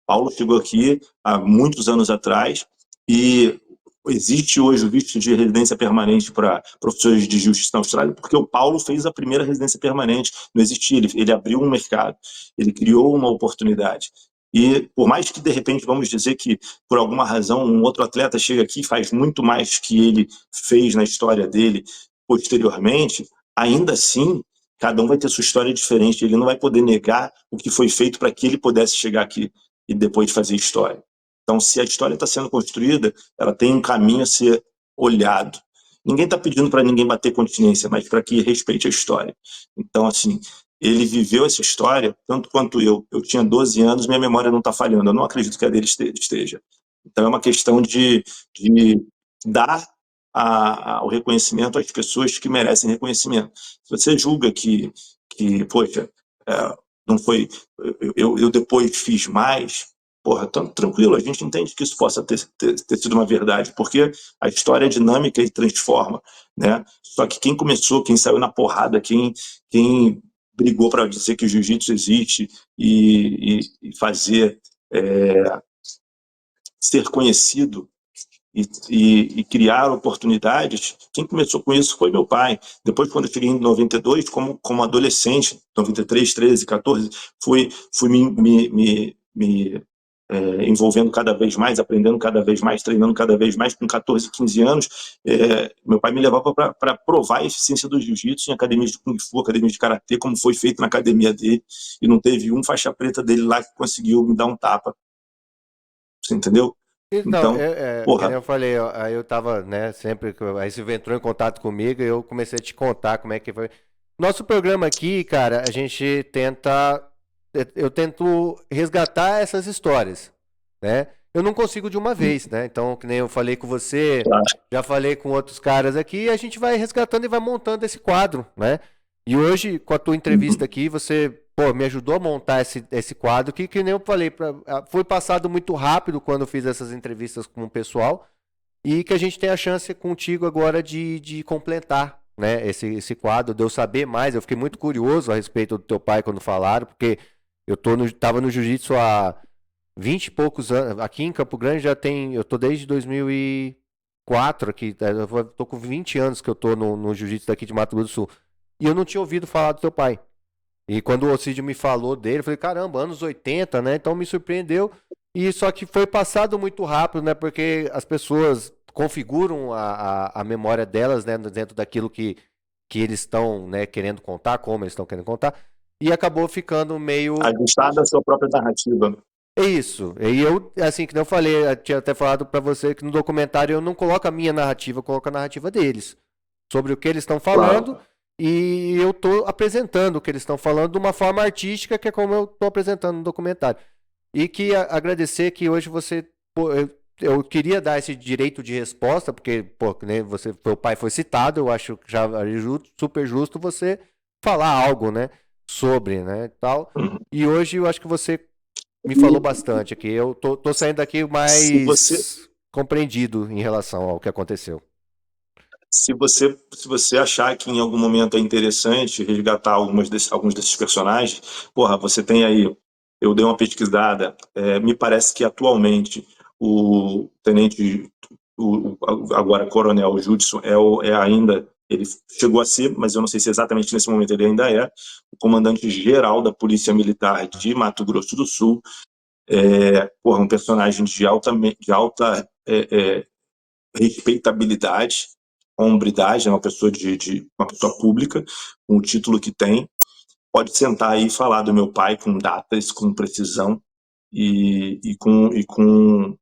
Paulo chegou aqui há muitos anos atrás e existe hoje o visto de residência permanente para professores de justiça na Austrália, porque o Paulo fez a primeira residência permanente. Não existia, ele abriu um mercado, ele criou uma oportunidade. E por mais que, de repente, vamos dizer que, por alguma razão, um outro atleta chega aqui e faz muito mais que ele fez na história dele posteriormente, ainda assim, cada um vai ter sua história diferente. Ele não vai poder negar o que foi feito para que ele pudesse chegar aqui e depois fazer história. Então, se a história está sendo construída, ela tem um caminho a ser olhado. Ninguém está pedindo para ninguém bater continência, mas para que respeite a história. Então, assim, ele viveu essa história tanto quanto eu. Eu tinha 12 anos, minha memória não está falhando. Eu não acredito que a dele esteja. Então, é uma questão de dar o reconhecimento às pessoas que merecem reconhecimento. Se você julga que poxa, não foi. Eu depois fiz mais, porra, tranquilo, a gente entende que isso possa ter sido uma verdade, porque a história é dinâmica e transforma, né? Só que quem começou, quem saiu na porrada, quem brigou para dizer que o jiu-jitsu existe e fazer ser conhecido e criar oportunidades, quem começou com isso foi meu pai. Depois, quando eu cheguei em 92, como adolescente, 93, 13, 14, fui me envolvendo cada vez mais, aprendendo cada vez mais, treinando cada vez mais. Com 14, 15 anos, meu pai me levava para provar a eficiência do jiu-jitsu em academias de kung fu, academias de karatê, como foi feito na academia dele, e não teve um faixa preta dele lá que conseguiu me dar um tapa. Você entendeu? Então, Então, que nem porra, eu falei, ó, aí eu tava, né, sempre aí você entrou em contato comigo e eu comecei a te contar como é que foi. Nosso programa aqui, cara, a gente tenta, eu tento resgatar essas histórias, né? Eu não consigo de uma vez, né? Então, que nem eu falei com você, já falei com outros caras aqui, e a gente vai resgatando e vai montando esse quadro, né? E hoje, com a tua entrevista aqui, você, pô, me ajudou a montar esse quadro que nem eu falei, foi passado muito rápido quando eu fiz essas entrevistas com o pessoal e que a gente tem a chance contigo agora de completar, né, esse quadro, de eu saber mais. Eu fiquei muito curioso a respeito do teu pai quando falaram, porque tava no jiu-jitsu há 20 e poucos anos. Aqui em Campo Grande eu tô desde 2004 aqui, tô com 20 anos que eu tô no jiu-jitsu daqui de Mato Grosso do Sul. E eu não tinha ouvido falar do teu pai. E quando o Ocídio me falou dele, eu falei, caramba, anos 80, né? Então me surpreendeu. E só que foi passado muito rápido, né? Porque as pessoas configuram a memória delas, né? Dentro daquilo que eles estão, né, querendo contar, como eles estão querendo contar. E acabou ficando meio. Ajustada à sua própria narrativa. É isso. E eu, assim, que nem eu falei, eu tinha até falado pra você que no documentário eu não coloco a minha narrativa, eu coloco a narrativa deles. Sobre o que eles estão falando. Claro. E eu tô apresentando o que eles estão falando de uma forma artística, que é como eu tô apresentando no documentário. E que agradecer que hoje você. Pô, eu queria dar esse direito de resposta, porque, pô, né, seu pai foi citado, eu acho que já é super justo você falar algo, né? Sobre, né? Tal. Uhum. E hoje eu acho que você me falou bastante aqui. Eu tô saindo daqui Se mais compreendido em relação ao que aconteceu. você achar que em algum momento é interessante resgatar alguns desses personagens, porra, você tem aí, eu dei uma pesquisada, me parece que atualmente o tenente, agora coronel Judson, ainda, ele chegou a ser, mas eu não sei se exatamente nesse momento ele ainda é, o comandante-geral da Polícia Militar de Mato Grosso do Sul, porra, um personagem de alta respeitabilidade, hombridade, é uma pessoa uma pessoa pública, com o título que tem, pode sentar aí e falar do meu pai com datas, com precisão e com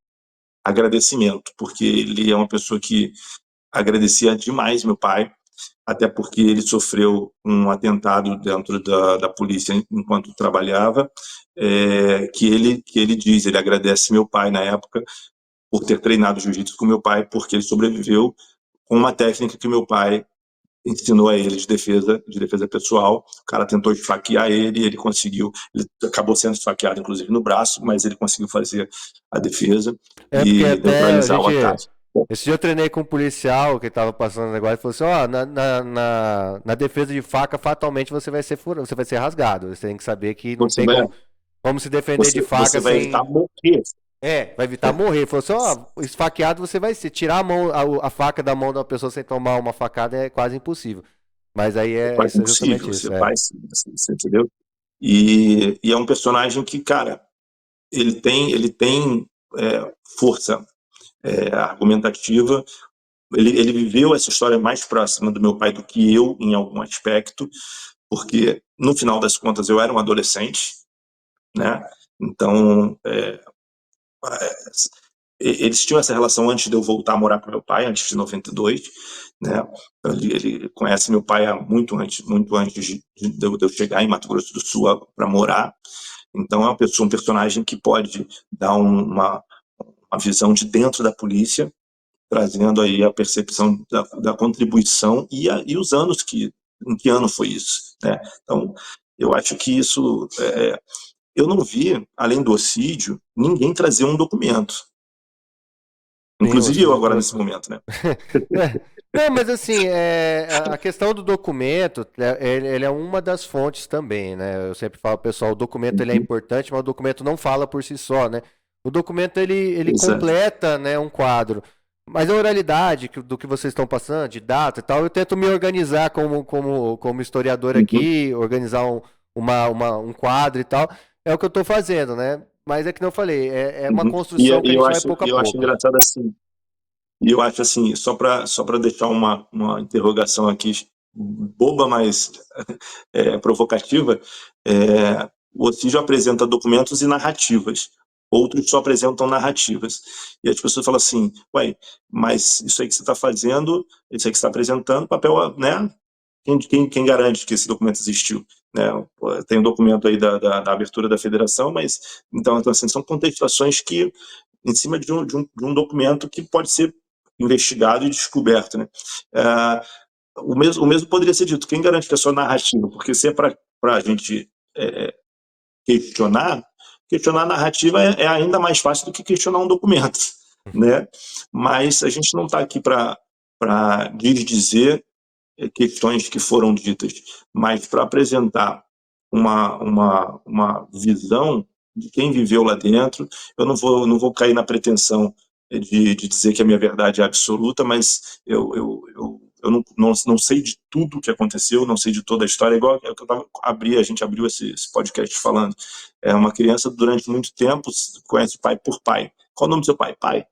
agradecimento, porque ele é uma pessoa que agradecia demais meu pai, até porque ele sofreu um atentado dentro da polícia enquanto trabalhava, que ele diz, ele agradece meu pai na época por ter treinado jiu-jitsu com meu pai, porque ele sobreviveu com uma técnica que meu pai ensinou a ele de defesa pessoal. O cara tentou esfaquear ele, ele conseguiu, ele acabou sendo esfaqueado inclusive no braço, mas ele conseguiu fazer a defesa É porque e até a neutralizar o gente. ataque. Esse dia eu treinei com um policial que tava passando o negócio e falou assim: ó, na defesa de faca, fatalmente você vai ser rasgado. Você tem que saber que não Você tem vai, como se defender de você faca vai evitar sem. morrer. Vai evitar morrer. Ele falou assim: ó, esfaqueado você vai ser. Tirar a faca da mão de uma pessoa sem tomar uma facada é quase impossível. Mas aí É é quase isso, é justamente impossível, isso. você vai, você entendeu? E é um personagem que, cara, ele tem força argumentativa. Ele viveu essa história mais próxima do meu pai do que eu, em algum aspecto, porque, no final das contas, eu era um adolescente, né? Então, eles tinham essa relação antes de eu voltar a morar com meu pai, antes de 92, né? Ele conhece meu pai há muito antes de eu chegar em Mato Grosso do Sul para morar. Então, é um personagem que pode dar uma visão de dentro da polícia, trazendo aí a percepção da contribuição e os anos em que ano foi isso, né? Então, eu acho que isso, eu não vi, além do Ocídio, ninguém trazer um documento, Sim, inclusive você eu já agora nesse trouxe. momento, né? Não, mas assim, a questão do documento, ele é uma das fontes também, né? Eu sempre falo, pessoal, o documento ele é Uhum. importante, mas o documento não fala por si só, né? O documento ele Exato. completa, né, um quadro. Mas a oralidade do que vocês estão passando, de data e tal, eu tento me organizar como historiador Uhum. aqui, organizar um quadro e tal. É o que eu estou fazendo, né? Mas é que não eu falei, é uma Uhum. E, construção que a e eu gente vai acho, pouco a e eu acho pouco. engraçado assim. E eu acho assim, só para deixar uma interrogação aqui boba, mas provocativa, o Ocídio apresenta documentos e narrativas. Outros só apresentam narrativas. E as pessoas falam assim, ué, mas isso aí que você está fazendo, isso aí que você está apresentando, papel, né? Quem garante que esse documento existiu? Né? Tem um documento aí da abertura da federação, mas então assim, são contextuações que em cima de um documento que pode ser investigado e descoberto, né? O mesmo poderia ser dito. Quem garante que é só narrativa? Porque se é para a gente questionar, questionar a narrativa é ainda mais fácil do que questionar um documento, né? Mas a gente não está aqui para desdizer questões que foram ditas, mas para apresentar uma visão de quem viveu lá dentro. Eu não vou cair na pretensão de dizer que a minha verdade é absoluta, mas eu não sei de tudo o que aconteceu, não sei de toda a história, igual que a gente abriu esse podcast falando. É uma criança, durante muito tempo, conhece o pai por pai. Qual o nome do seu pai? Pai.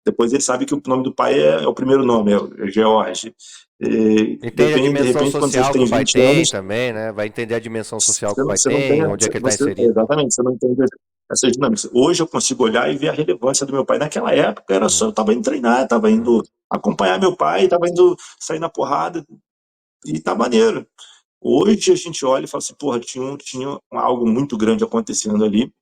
Depois ele sabe que o nome do pai é o primeiro nome, é George. Entende a De dimensão repente, quando você social que tem o pai 20 tem anos, também, né? Vai entender a dimensão social que o pai você não tem, tem, onde é que ele está inserido. exatamente, você não entende essas dinâmicas. Hoje eu consigo olhar e ver a relevância do meu pai. Naquela época era só, eu estava indo treinar, estava indo acompanhar meu pai, estava indo sair na porrada, e tá maneiro. Hoje a gente olha e fala assim, porra, tinha algo muito grande acontecendo ali,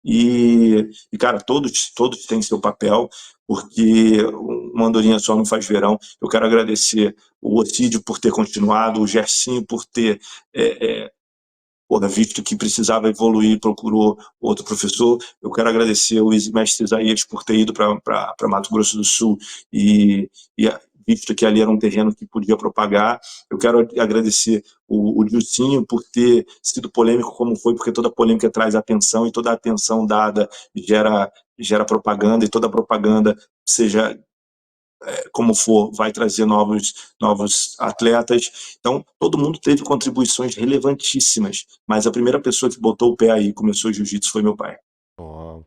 e cara, todos têm seu papel, porque uma andorinha só não faz verão. Eu quero agradecer o Ocídio por ter continuado, o Gersinho por ter visto que precisava evoluir, procurou outro professor. Eu quero agradecer o mestre Isaías por ter ido para Mato Grosso do Sul e visto que ali era um terreno que podia propagar. Eu quero agradecer o Dilcinho por ter sido polêmico como foi, porque toda polêmica traz atenção e toda a atenção dada gera propaganda, e toda propaganda, seja como for, vai trazer novos atletas. Então, todo mundo teve contribuições relevantíssimas, mas a primeira pessoa que botou o pé aí e começou jiu-jitsu foi meu pai. Oh,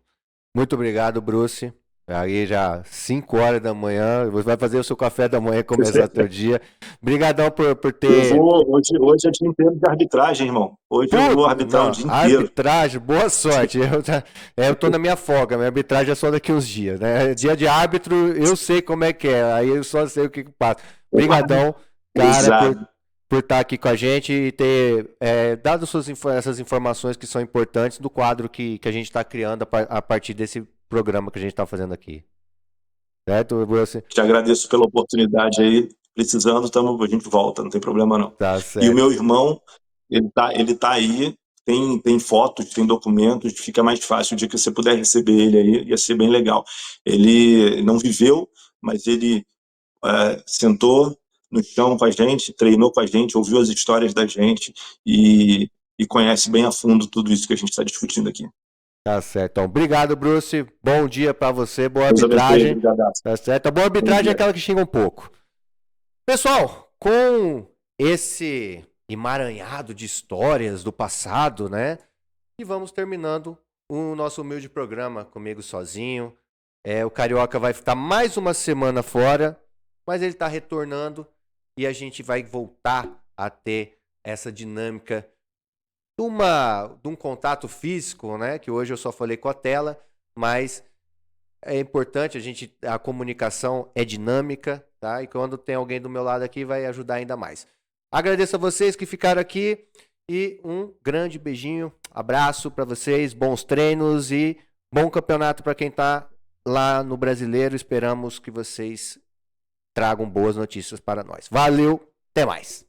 muito obrigado, Bruce. Aí já 5 horas da manhã, você vai fazer o seu café da manhã e começar seu dia. Obrigadão por ter... Hoje é dia inteiro de arbitragem, irmão. Hoje eu vou arbitrar o Não, dia inteiro. arbitragem, boa sorte. Eu tô na minha folga, minha arbitragem é só daqui uns dias, né? Dia de árbitro, eu sei como é que é, aí eu só sei o que passa. Obrigadão, cara, Exato. por estar aqui com a gente e ter dado essas informações que são importantes do quadro que a gente está criando a partir desse programa que a gente está fazendo aqui. Certo, Bruce? Te agradeço pela oportunidade aí. Precisando, a gente volta, não tem problema não. Tá E o certo. meu irmão, ele tá aí, tem fotos, tem documentos, fica mais fácil. O dia que você puder receber ele aí, ia ser bem legal. Ele não viveu, mas ele sentou no chão com a gente, treinou com a gente, ouviu as histórias da gente e conhece bem a fundo tudo isso que a gente está discutindo aqui. Tá certo. Então, obrigado, Bruce. Bom dia pra você, boa Deus abençoe, arbitragem. obrigadaço. Tá certo? A boa arbitragem é aquela que xinga um pouco. Pessoal, com esse emaranhado de histórias do passado, né? E vamos terminando o nosso humilde programa comigo sozinho. O Carioca vai ficar mais uma semana fora, mas ele está retornando e a gente vai voltar a ter essa dinâmica de um contato físico, né? Que hoje eu só falei com a tela, mas é importante, a comunicação é dinâmica, tá? E quando tem alguém do meu lado aqui, vai ajudar ainda mais. Agradeço a vocês que ficaram aqui e um grande beijinho, abraço para vocês, bons treinos e bom campeonato para quem tá lá no Brasileiro. Esperamos que vocês tragam boas notícias para nós. Valeu, até mais.